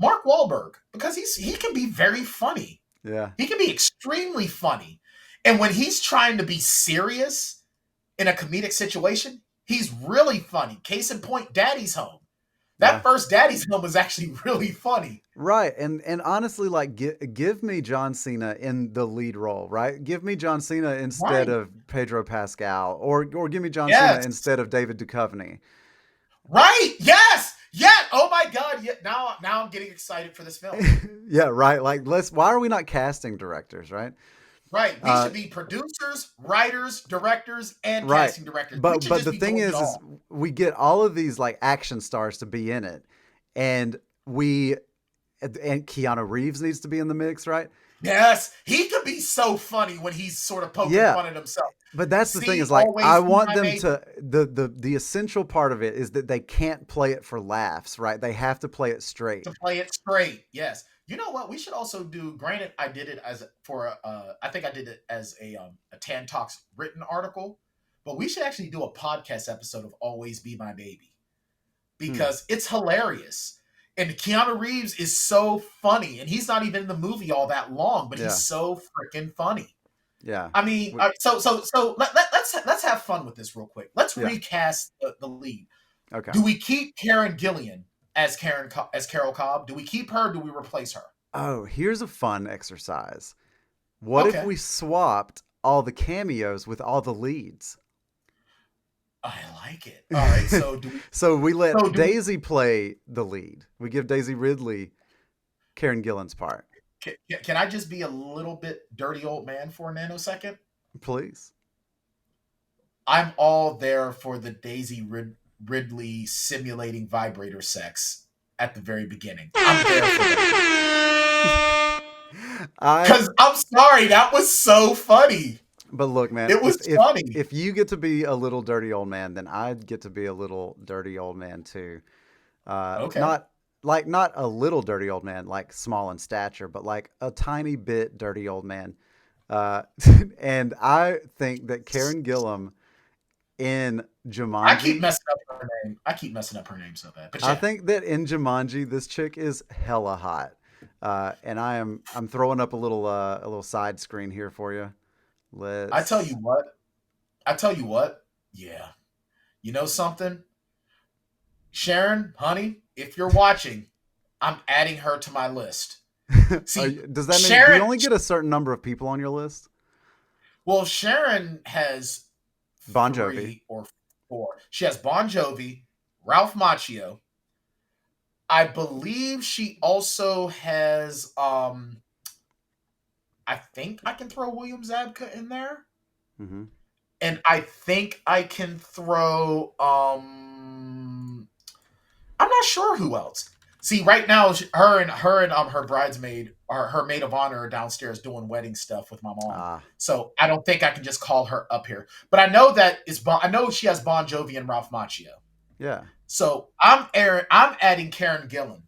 Mark Wahlberg, because he can be very funny. Yeah, He can be extremely funny, and when he's trying to be serious in a comedic situation, he's really funny. Case in point, Daddy's Home. yeah. That first Daddy's Home was actually really funny. Right, and honestly, like give me John Cena in the lead role, right? Give me John Cena instead Right. of Pedro Pascal, or give me John Cena Yes. instead of David Duchovny. Right. Yes. Yeah. Oh my God. Yeah. Now I'm getting excited for this film. Yeah, right. Like why are we not casting directors, right? Right. We Uh, should be producers, writers, directors, and right. casting directors. We But should just the be thing doing it is all. we get all of these like action stars to be in it, and we and Keanu Reeves needs to be in the mix, right? Yes. He could be so funny when he's sort of poking Yeah, fun at himself. but that's the thing See, is like I always be want my them baby. to the essential part of it is that they can't play it for laughs, right? They have to play it straight. To play it straight. Yes. You know what? We should also do. Granted, I did it as for. I think I did it as a Tan Talks written article, but we should actually do a podcast episode of Always Be My Baby Hmm. because it's hilarious. And Keanu Reeves is so funny, and he's not even in the movie all that long, but he's Yeah, so freaking funny. yeah, I mean, We- let's have fun with this real quick. Let's yeah. recast the lead. Okay. Do we keep Karen Gillian as Carol Cobb? Do we keep her? Or do we replace her? Oh, here's a fun exercise. What if Okay, we swapped all the cameos with all the leads? I like it. All right, so do we? So we let So do we? Daisy play the lead. We give Daisy Ridley Karen Gillan's part. Can I just be a little bit dirty old man for a nanosecond? Please. I'm all there for the Ridley simulating vibrator sex at the very beginning. I'm there for that. I Because I'm sorry, that was so funny. But look, man, It was funny. if you get to be a little dirty old man, then I'd get to be a little dirty old man too. Okay. Not a little dirty old man, like small in stature, but like a tiny bit dirty old man. Uh, and I think that Karen Gillan in I keep Jumanji, messing up her name. I keep messing up her name so bad. But I yeah, think that in Jumanji, this chick is hella hot. And I'm throwing up a little side screen here for you. I tell Let's you what. I tell you what. Yeah. You know something? Sharon, honey, if you're watching, I'm adding her to my list. See, Does that mean do you Sharon, only get a certain number of people on your list? well, Sharon has Bon Jovi. 3 or 4. She has Bon Jovi, Ralph Macchio. I believe she also has I think I can throw William Zabka in there. Hmm. And I think I can throw I'm not sure who else. See, right now her and her bridesmaid or her maid of honor are downstairs doing wedding stuff with my mom. Ah, So I don't think I can just call her up here. But I know I know she has Bon Jovi and Ralph Macchio. yeah, So I'm adding Karen Gillan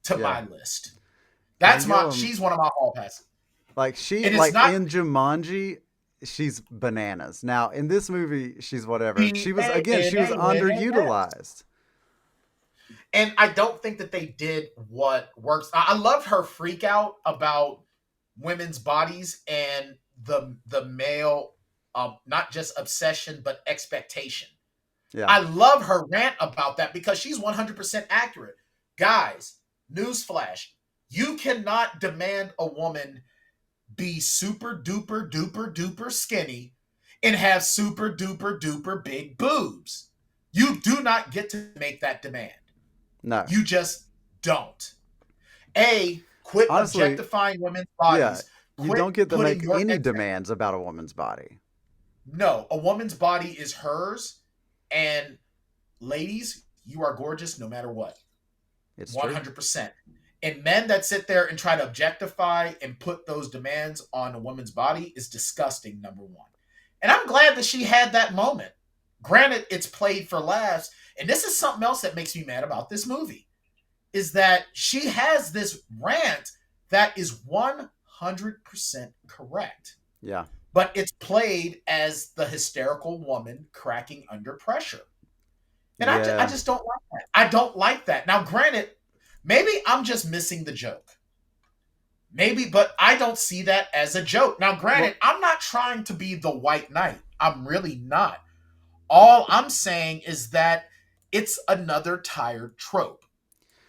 to yeah. my list. Karen Gillan. She's one of my hall passes. Like And it's like not in Jumanji, she's bananas. Now in this movie, she's whatever. She was underutilized. and I don't think that they did what works. I love her freak out about women's bodies and the male, not just obsession but expectation. Yeah. I love her rant about that because she's 100% accurate. Guys, newsflash: you cannot demand a woman be super duper duper duper skinny and have super duper duper big boobs. You do not get to make that demand. No. You just don't. Quit Honestly, objectifying women's yeah, bodies. you Quit don't get to putting make your any demands about a woman's body. No, a woman's body is hers, and ladies, you are gorgeous no matter what. It's 100%. And men that sit there and try to objectify and put those demands on a woman's body is disgusting, number one. And I'm glad that she had that moment. Granted, it's played for laughs. And this is something else that makes me mad about this movie, is that she has this rant that is 100% correct. Yeah. But it's played as the hysterical woman cracking under pressure. And I just don't like that. I don't like that. Now, granted, maybe I'm just missing the joke. Maybe, but I don't see that as a joke. Now, granted, I'm not trying to be the white knight. I'm really not. All I'm saying is that it's another tired trope.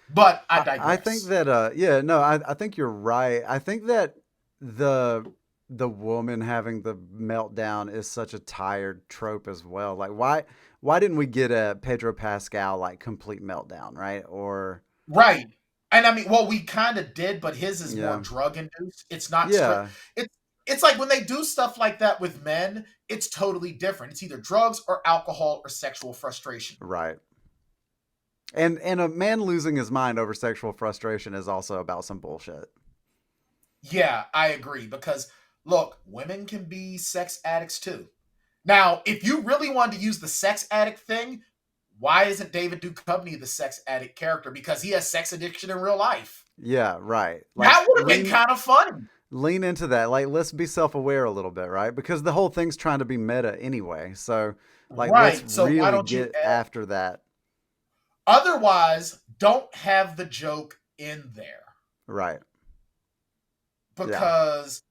But I digress. I think that I think you're right. I think that the woman having the meltdown is such a tired trope as well. Like why didn't we get a Pedro Pascal like complete meltdown, right? Or right. And I mean, well, we kind of did, but his is more drug induced. It's not it's like when they do stuff like that with men, it's totally different. It's either drugs or alcohol or sexual frustration. Right. And a man losing his mind over sexual frustration is also about some bullshit. Yeah, I agree. Because look, women can be sex addicts too. Now, if you really wanted to use the sex addict thing, why isn't David Duchovny the sex addict character? Because he has sex addiction in real life. Yeah, right. Like, that would have been kind of fun. Lean into that. Like, let's be self-aware a little bit, right? Because the whole thing's trying to be meta anyway. So, like, let's really get after that. Otherwise, don't have the joke in there. Right. Because,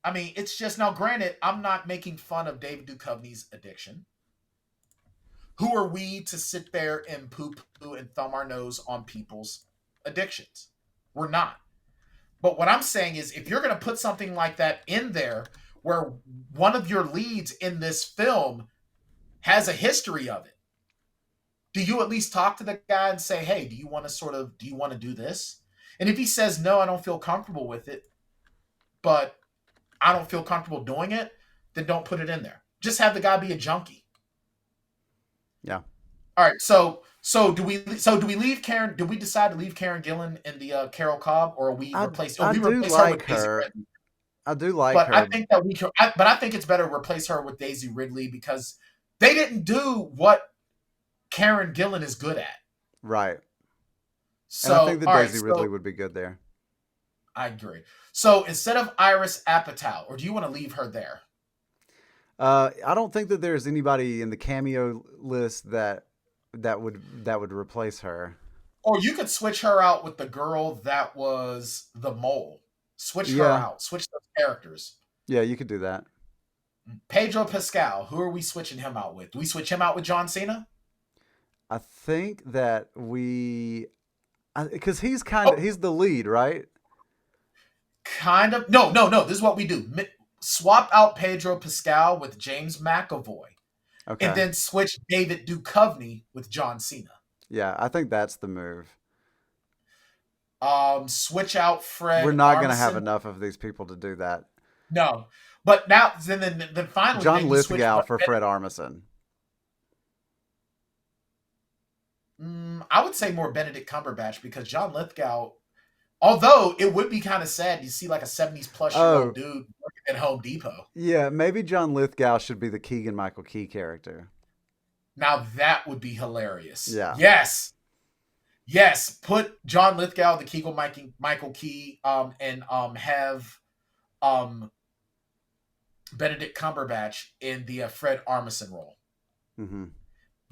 I mean, it's just, now granted, I'm not making fun of David Duchovny's addiction. Who are we to sit there and poo-poo and thumb our nose on people's addictions? We're not. But what I'm saying is, if you're going to put something like that in there, where one of your leads in this film has a history of it, do you at least talk to the guy and say, hey, do you want to do this? And if he says, no, I don't feel comfortable with it, but I don't feel comfortable doing it, then don't put it in there. Just have the guy be a junkie. Yeah. All right. So do we leave Karen? Did we decide to leave Karen Gillan in the Carol Cobb, or we replace? I do like her. I do like her. I think that we can. But I think it's better to replace her with Daisy Ridley, because they didn't do what Karen Gillan is good at. Right. So and I think that Daisy Ridley would be good there. I agree. So instead of Iris Apatow, or do you want to leave her there? I don't think that there's anybody in the cameo list that would replace her. Or you could switch her out with the girl that was the mole. Switch her out. Switch those characters. Yeah, you could do that. Pedro Pascal, who are we switching him out with? Do we switch him out with John Cena? I think that because he's he's the lead, right? Kind of. No. This is what we do. Swap out Pedro Pascal with James McAvoy. Okay. And then switch David Duchovny with John Cena. Yeah, I think that's the move. Switch out Fred. We're not going to have enough of these people to do that. No. But now, then finally, John Lithgow for Fred Armisen. I would say more Benedict Cumberbatch, because John Lithgow, although it would be kind of sad to see like a 70s plus year old dude working at Home Depot. Yeah, maybe John Lithgow should be the Keegan-Michael Key character. Now that would be hilarious. Yeah. Yes. Put John Lithgow, the Keegan-Michael Key, and have um, Benedict Cumberbatch in the Fred Armisen role. Mm-hmm.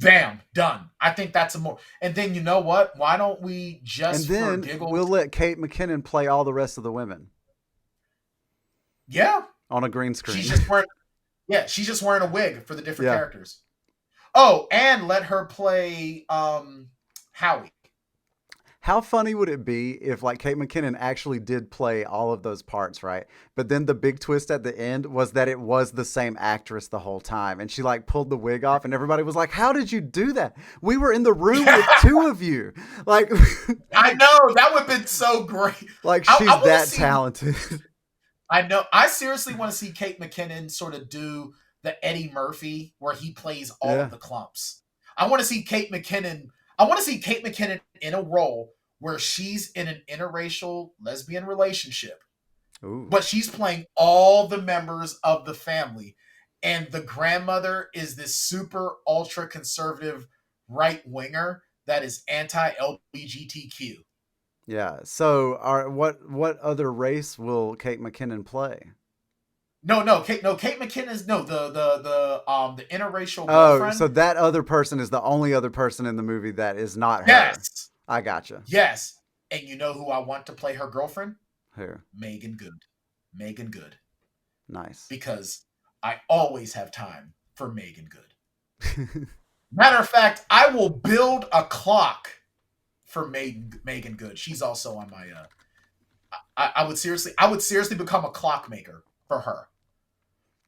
Bam, done. I think that's a more. And then you know what? Why don't we And just for then giggles? we'll let Kate McKinnon play all the rest of the women. Yeah, on a green screen. She's just wearing. Yeah, she's just wearing a wig for the different Yeah. characters. Oh, and let her play Howie. How funny would it be if like Kate McKinnon actually did play all of those parts, right? But then the big twist at the end was that it was the same actress the whole time. And she like pulled the wig off and everybody was like, how did you do that? We were in the room with two of you. Like, I know, that would have been so great. Like she's I that talented. I know. I seriously want to see Kate McKinnon sort of do the Eddie Murphy where he plays all of the clumps. I want to see Kate McKinnon. I want to see Kate McKinnon in a role where she's in an interracial lesbian relationship, but she's playing all the members of the family. And the grandmother is this super ultra conservative right winger that is anti-LGBTQ. Yeah. So what other race will Kate McKinnon play? No, Kate McKinnon's the interracial girlfriend. Oh, so that other person is the only other person in the movie that is not her. Yes. I gotcha. Yes. And you know who I want to play her girlfriend? Who? Megan Good. Nice. Because I always have time for Megan Good. Matter of fact, I will build a clock for Megan Good. She's also on my I would seriously become a clockmaker for her.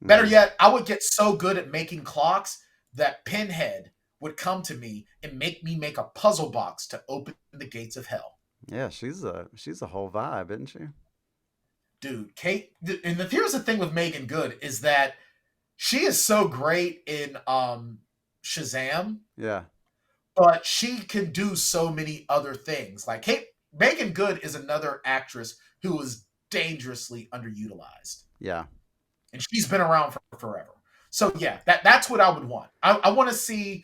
Better yet, I would get so good at making clocks that Pinhead would come to me and make me make a puzzle box to open the gates of hell. Yeah, she's a whole vibe, isn't she? Dude, Kate, and here's the thing with Megan Good is that she is so great in Shazam. Yeah. But she can do so many other things. Like Megan Good is another actress who is dangerously underutilized. Yeah. And she's been around for forever. So yeah, that's what I would want. I want to see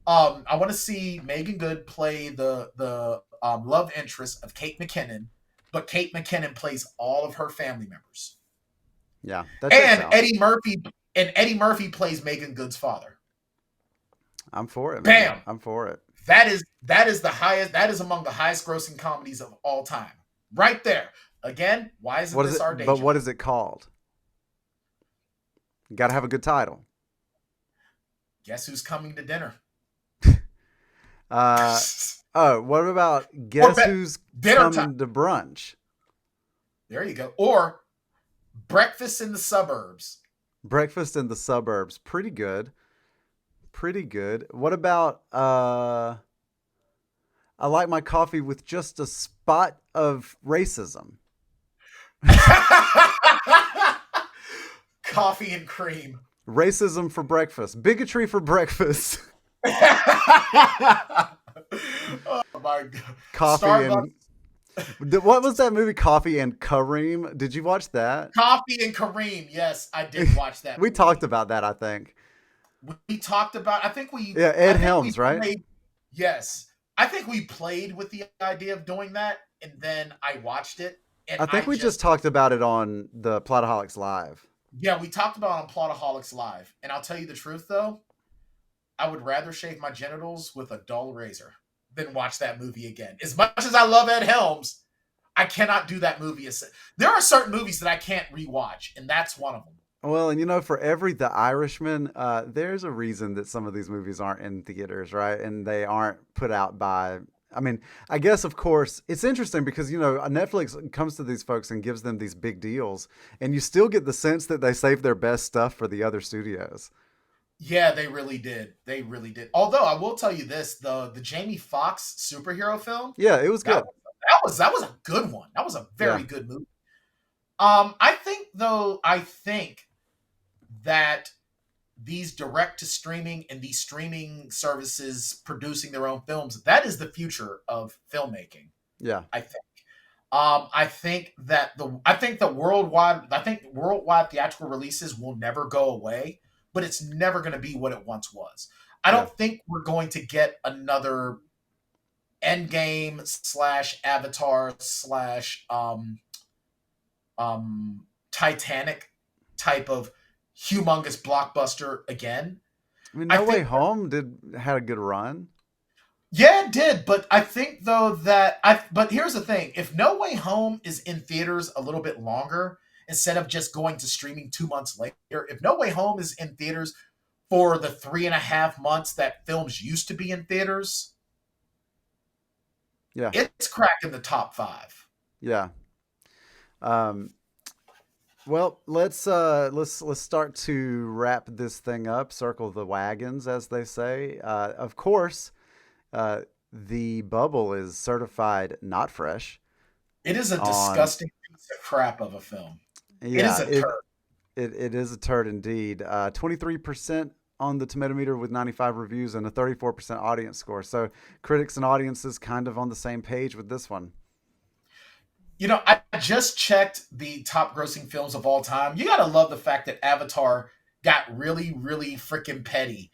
Megan Good play the love interest of Kate McKinnon, but Kate McKinnon plays all of her family members. Yeah. And Eddie Murphy plays Megan Good's father. I'm for it. Bam. Man. I'm for it. That is the highest. That is among the highest grossing comedies of all time, right there. Again, why isn't this our day? But what is it called? You got to have a good title. Guess who's coming to dinner? What about Guess Who's Coming to Brunch? There you go. Or Breakfast in the Suburbs. Breakfast in the Suburbs. Pretty good. What about I like my coffee with just a spot of racism. Coffee and cream. Racism for breakfast. Bigotry for breakfast. Oh my god. Coffee Starbucks. And what was that movie? Coffee and Kareem. Did you watch that? Coffee and Kareem. Yes, I did watch that. We talked about that, I think. We talked about, Ed Helms, right? Yes. I think we played with the idea of doing that, and then I watched it. And I think we just talked about it on the Plotaholics Live. Yeah, we talked about it on Plotaholics Live. And I'll tell you the truth, though. I would rather shave my genitals with a dull razor than watch that movie again. As much as I love Ed Helms, I cannot do that movie. There are certain movies that I can't rewatch, and that's one of them. Well, and for every The Irishman, there's a reason that some of these movies aren't in theaters, right? And they aren't put out by, I guess, of course, it's interesting because, Netflix comes to these folks and gives them these big deals, and you still get the sense that they save their best stuff for the other studios. Yeah, they really did. Although I will tell you this, the Jamie Foxx superhero film. Yeah, it was good. That was a good one. That was a very good movie. I think that these direct to streaming and these streaming services producing their own films, that is the future of filmmaking. Yeah. I think worldwide theatrical releases will never go away, but it's never going to be what it once was. I don't think we're going to get another Endgame / Avatar / Titanic type of humongous blockbuster again. I mean, I No Way think, Home had a good run. yeah, it did, but I think though that but here's the thing: if No Way Home is in theaters a little bit longer instead of just going to streaming 2 months later, if No Way Home is in theaters for the 3.5 months that films used to be in theaters, Yeah, it's cracking the top five. yeah. Um, well, let's start to wrap this thing up. Circle the wagons, as they say. Of course, uh, the bubble is certified not fresh. It is a On disgusting piece of crap of a film. It is Yeah, a turd. it is a turd indeed. 23% on the Tomatometer with 95 reviews and a 34% audience score. So critics and audiences kind of on the same page with this one. I just checked the top grossing films of all time. You gotta love the fact that Avatar got really, really freaking petty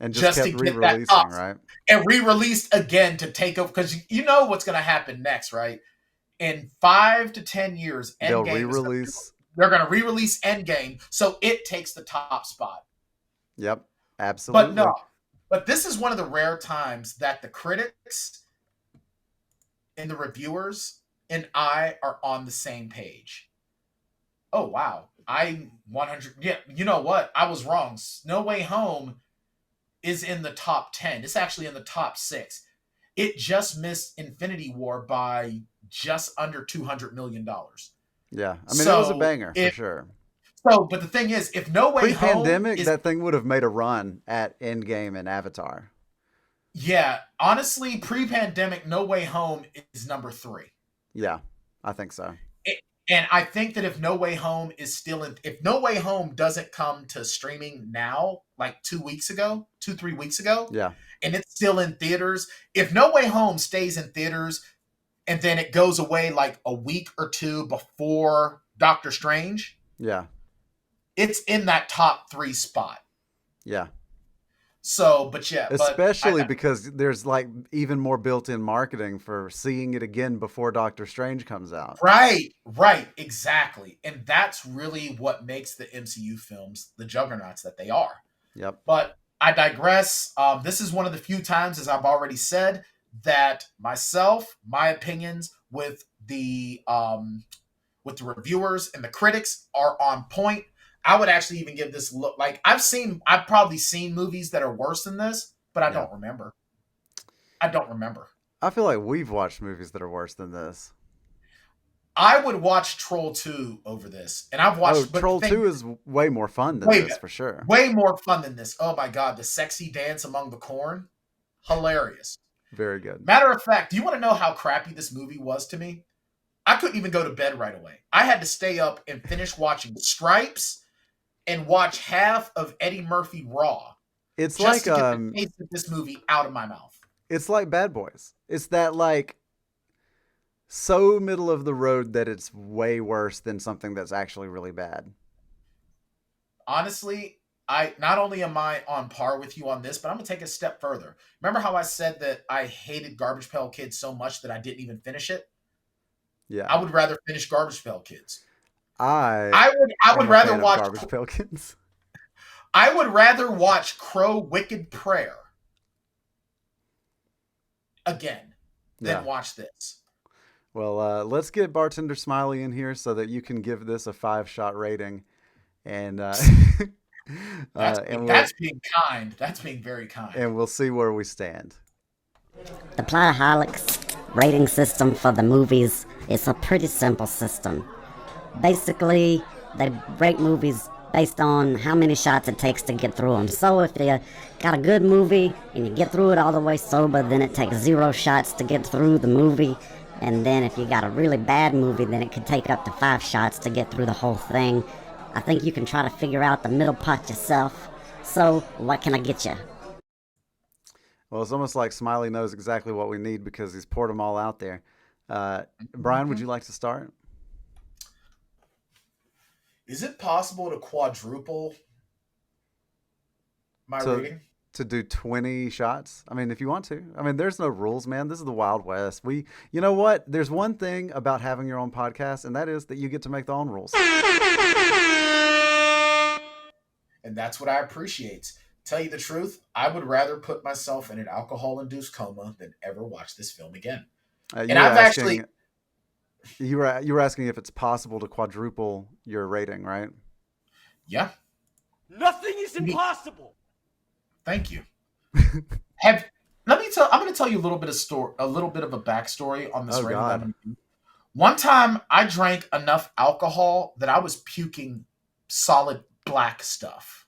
And just just to kept get that top re-releasing, right? and re-released again to take over, because you know what's gonna happen next, right? In 5 to 10 years, They'll Endgame is re-release. they're gonna re-release Endgame, so it takes the top spot. Yep, But no, absolutely. but this is one of the rare times that the critics and the reviewers and I are on the same page. Oh wow, I 100. Yeah, you know what? I was wrong. No Way Home is in the top 10. It's actually in the top 6. It just missed Infinity War by just under $200 million. Yeah, I mean, it was a So banger for if sure. but the thing is, if No Way Home Pre-pandemic, is, that thing would have made a run at Endgame and Avatar. yeah, honestly, pre-pandemic, No Way Home is number 3. Yeah, I think so. And I think that if No Way Home is still in, if No Way Home doesn't come to streaming now, like 2 weeks ago, 3 weeks ago, Yeah, and it's still in theaters, if No Way Home stays in theaters and then it goes away like a week or two before Doctor Strange, yeah, it's in that top 3 spot. yeah. So, but yeah, but Especially because there's like even more built-in marketing for seeing it again before Doctor Strange comes out. right, exactly. And that's really what makes the MCU films the juggernauts that they are. Yep. But I digress. This is one of the few times, as I've already said, that my opinions with the reviewers and the critics are on point. I would actually even give this look, like I've probably seen movies that are worse than this, but I Yeah. don't remember. I don't remember. I feel like we've watched movies that are worse than this. I would watch Troll 2 over this, and I've Oh, watched, but the Troll thing, 2 is way more fun than way this for sure. way more fun than this. Oh my god, the sexy dance among the corn, hilarious. Very good. Matter of fact, do you want to know how crappy this movie was to me? I couldn't even go to bed right away. I had to stay up and finish watching Stripes and watch half of Eddie Murphy Raw It's just like to get the taste of this movie out of my mouth. it's like Bad Boys. It's that like so middle of the road that it's way worse than something that's actually really bad. Honestly, I not only am I on par with you on this, but I'm gonna take a step further. Remember how I said that I hated Garbage Pail Kids so much that I didn't even finish it? Yeah. I would rather finish Garbage Pail Kids. I I would am a rather fan of watch Garbage Pail Kids. I would rather watch Crow Wicked Prayer again than Yeah. watch this. Well, let's get Bartender Smiley in here so that you can give this a 5-shot rating, and That's being kind. That's being very kind. and we'll see where we stand. The Plotaholics rating system for the movies is a pretty simple system. Basically, they rate movies based on how many shots it takes to get through them. So if you got a good movie and you get through it all the way sober, then it takes 0 shots to get through the movie. And then if you got a really bad movie, then it could take up to 5 shots to get through the whole thing. I think you can try to figure out the middle part yourself. So, what can I get you? Well, it's almost like Smiley knows exactly what we need because he's poured them all out there. Brian, would you like to start? Is it possible to quadruple my rating? to do 20 shots? I mean, if you want to. I mean, there's no rules, man. This is the Wild West. You know what? There's one thing about having your own podcast, and that is that you get to make the own rules. And that's what I appreciate. Tell you the truth, I would rather put myself in an alcohol-induced coma than ever watch this film again. And you were asking if it's possible to quadruple your rating, right? Yeah. Nothing is impossible. Thank you. I'm going to tell you a little bit of a backstory on this rating. God. One time, I drank enough alcohol that I was puking solid black stuff.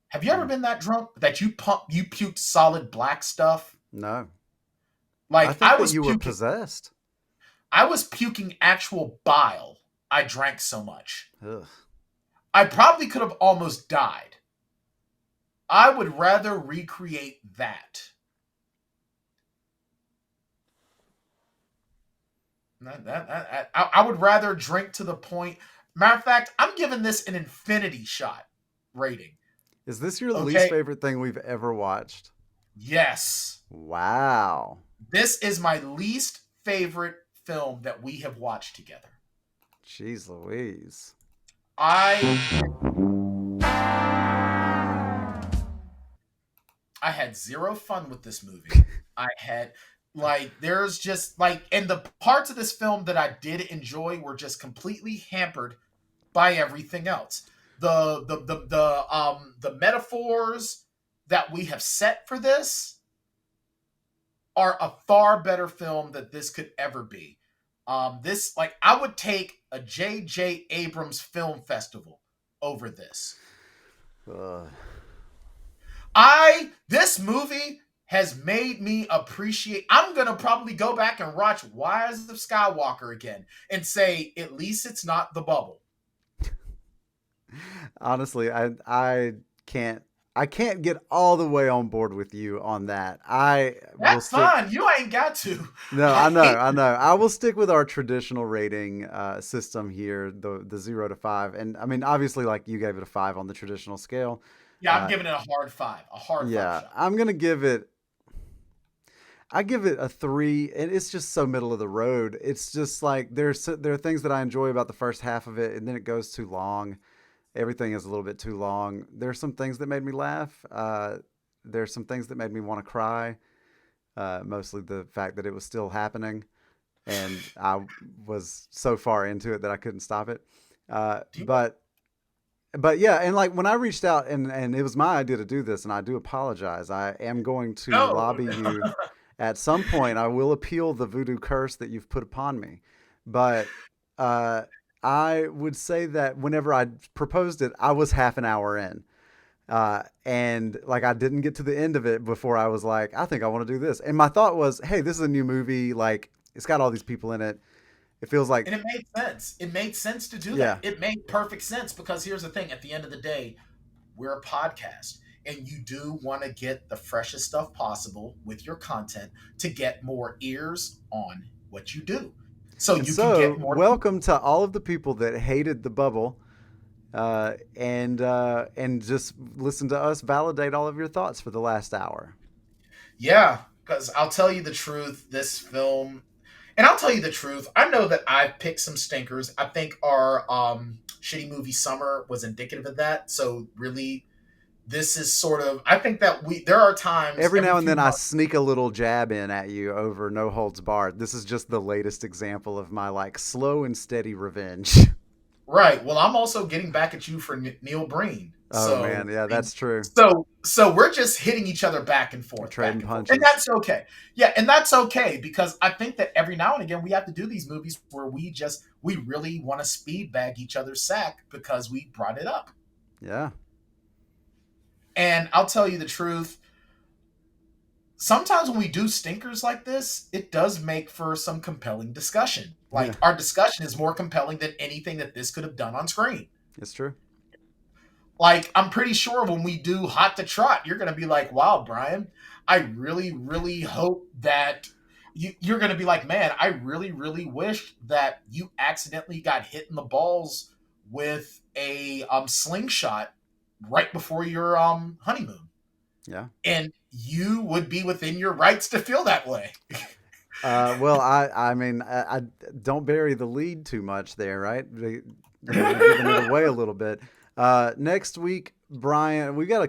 Have you ever been that drunk that you puked solid black stuff? No. Like I think that you were possessed. I was puking actual bile. I drank so much. Ugh. I probably could have almost died. I would rather recreate that. I would rather drink to the point. Matter of fact, I'm giving this an infinity shot rating. Is this your least favorite thing we've ever watched? Yes. Wow. This is my least favorite film that we have watched together. Jeez Louise. I had zero fun with this movie. I had there's just and the parts of this film that I did enjoy were just completely hampered by everything else. The metaphors that we have set for this are a far better film than this could ever be. I would take a J.J. Abrams film festival over this. This movie has made me appreciate. I'm gonna probably go back and watch Rise of Skywalker again and say, at least it's not the bubble. Honestly, I can't get all the way on board with you on that. That's fine. You ain't got to. No, I know. I will stick with our traditional rating system here, the 0 to 5. And I mean, obviously, like you gave it a 5 on the traditional scale. Yeah, I'm giving it a hard 5. A hard 5 shot. I'm gonna give it. I give it a 3, and it's just so middle of the road. It's just like there are things that I enjoy about the first half of it, and then it goes too long. Everything is a little bit too long. There's some things that made me laugh. There's some things that made me want to cry. Mostly the fact that it was still happening, and I was so far into it that I couldn't stop it. But yeah, and like when I reached out and it was my idea to do this, and I do apologize. I am going to lobby you. At some point, I will appeal the voodoo curse that you've put upon me. But I would say that whenever I proposed it, I was half an hour in. And like I didn't get to the end of it before I was like, I think I want to do this. And my thought was, hey, this is a new movie. Like it's got all these people in it. It feels like... And it made sense. It made sense to do that. It made perfect sense because here's the thing. At the end of the day, we're a podcast. And you do want to get the freshest stuff possible with your content to get more ears on what you do. So can get more. Welcome to all of the people that hated the bubble, and just listen to us validate all of your thoughts for the last hour. Yeah, because I'll tell you the truth, this film, and I'll tell you the truth, I know that I've picked some stinkers. I think our shitty movie summer was indicative of that. So really, this is sort of, I think that there are times. Every now and then I sneak a little jab in at you over No Holds Barred. This is just the latest example of my like slow and steady revenge. Right. Well, I'm also getting back at you for Neil Breen. Oh man. Yeah, that's true. So we're just hitting each other back and forth. Trading punches. And that's okay. Yeah. And that's okay because I think that every now and again we have to do these movies where we really want to speed bag each other's sack because we brought it up. Yeah. And I'll tell you the truth, sometimes when we do stinkers like this, it does make for some compelling discussion. Like our discussion is more compelling than anything that this could have done on screen. It's true. Like, I'm pretty sure when we do Hot to Trot, you're going to be like, wow, Brian, I really, really hope that you're going to be like, man, I really, really wish that you accidentally got hit in the balls with a slingshot right before your honeymoon. Yeah. And you would be within your rights to feel that way. Well, I mean, I don't bury the lead too much there, right? You're giving it away a little bit. Next week, Brian, we got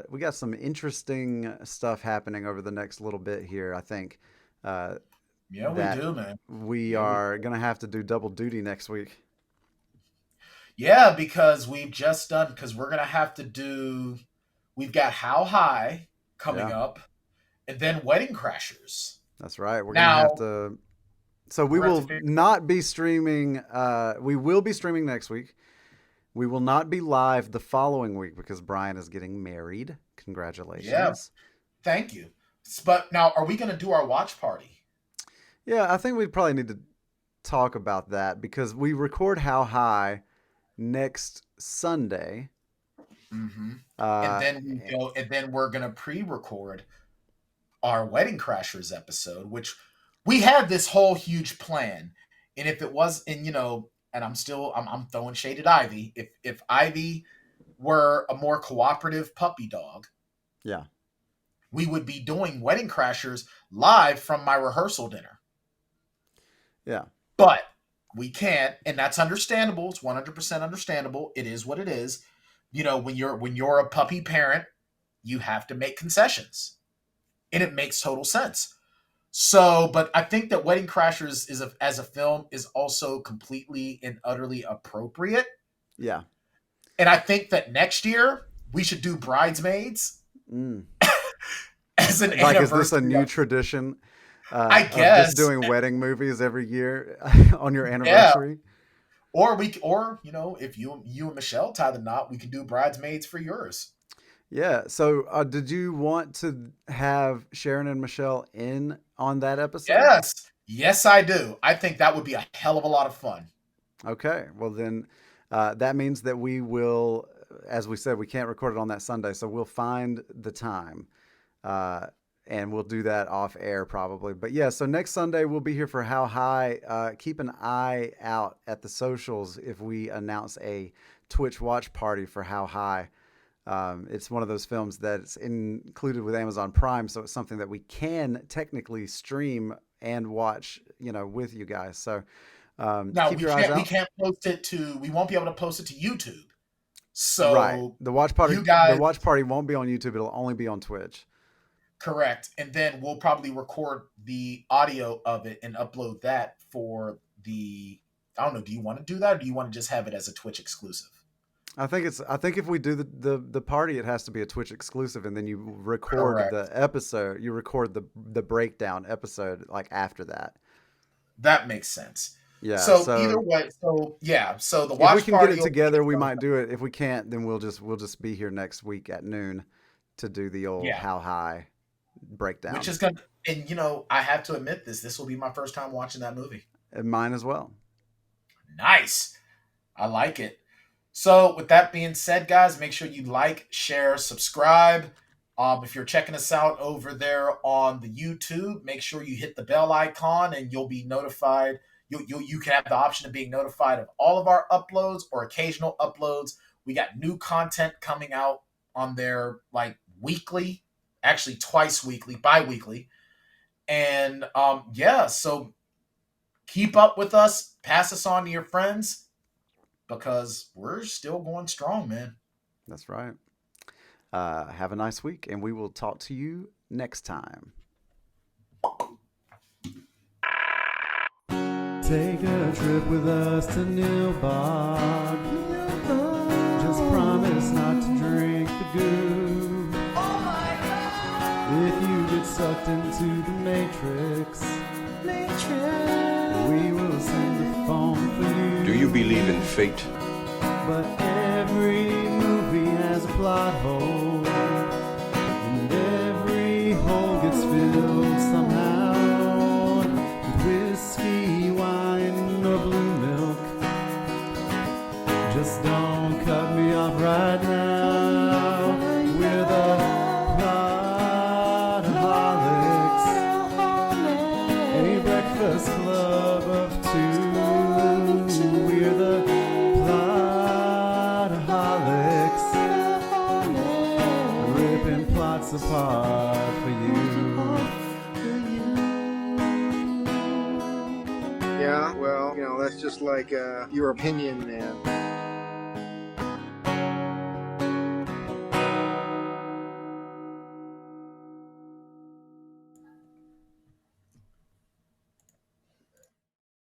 we got some interesting stuff happening over the next little bit here. I think. Yeah, we that do, man. We are gonna have to do double duty next week. Yeah, because we're gonna have to do. We've got How High coming up, and then Wedding Crashers. That's right. We're Now, gonna have to. So we will not be streaming. We will be streaming next week. We will not be live the following week because Brian is getting married. Congratulations. Yeah, thank you. But now, are we going to do our watch party? Yeah, I think we probably need to talk about that because we record How High next Sunday. Mm-hmm. And then we're going to pre-record our Wedding Crashers episode, which we had this whole huge plan. And if it was, and I'm throwing shade at Ivy. If Ivy were a more cooperative puppy dog, yeah, we would be doing Wedding Crashers live from my rehearsal dinner. Yeah. But we can't, and that's understandable. It's 100% understandable. It is what it is. When you're a puppy parent, you have to make concessions. And it makes total sense. So, but I think that Wedding Crashers as a film is also completely and utterly appropriate. Yeah. And I think that next year we should do Bridesmaids as an anniversary. Is this a new tradition? I guess just doing wedding movies every year on your anniversary. Yeah. Or if you and Michelle tie the knot, we can do Bridesmaids for yours. Yeah. So, did you want to have Sharon and Michelle in on that episode? Yes, I do. I think that would be a hell of a lot of fun. Okay. Well, then that means that we will, as we said, we can't record it on that Sunday, so we'll find the time. And we'll do that off air probably. But yeah, so next Sunday we'll be here for How High. Keep an eye out at the socials if we announce a Twitch watch party for How High. It's one of those films that's included with Amazon Prime, so it's something that we can technically stream and watch, with you guys. So now keep your eyes out. We won't be able to post it to YouTube. So right, the watch party won't be on YouTube. It'll only be on Twitch. Correct. And then we'll probably record the audio of it and upload that for I don't know, do you want to do that or do you want to just have it as a Twitch exclusive? I think if we do the party, it has to be a Twitch exclusive, and then you record Correct. the episode. You record the breakdown episode after that. That makes sense. Yeah. So either way, so the watch party. If we can get it together, we might do it. If we can't, then we'll just be here next week at noon to do the old How High breakdown. Which is good. And I have to admit this will be my first time watching that movie. And mine as well. Nice. I like it. So with that being said, guys, make sure you like, share, subscribe. If you're checking us out over there on the YouTube, make sure you hit the bell icon and you'll be notified. You can have the option of being notified of all of our uploads or occasional uploads. We got new content coming out on there weekly. Actually twice weekly, bi-weekly. And so keep up with us, pass us on to your friends because we're still going strong, man. That's right. Have a nice week and we will talk to you next time. Take a trip with us to Nilbog. Just promise not to drink the goo. If you get sucked into the Matrix, we will send a phone for you. Do you believe in fate? But every movie has a plot hole, and every hole gets filled somehow with whiskey, wine, or blue milk. Just don't cut me off right now. We're the Breakfast Club of two. We're the Plotaholics. Ripping plot. Lots of pod for you. Yeah, well, you know, that's just like your opinion, man.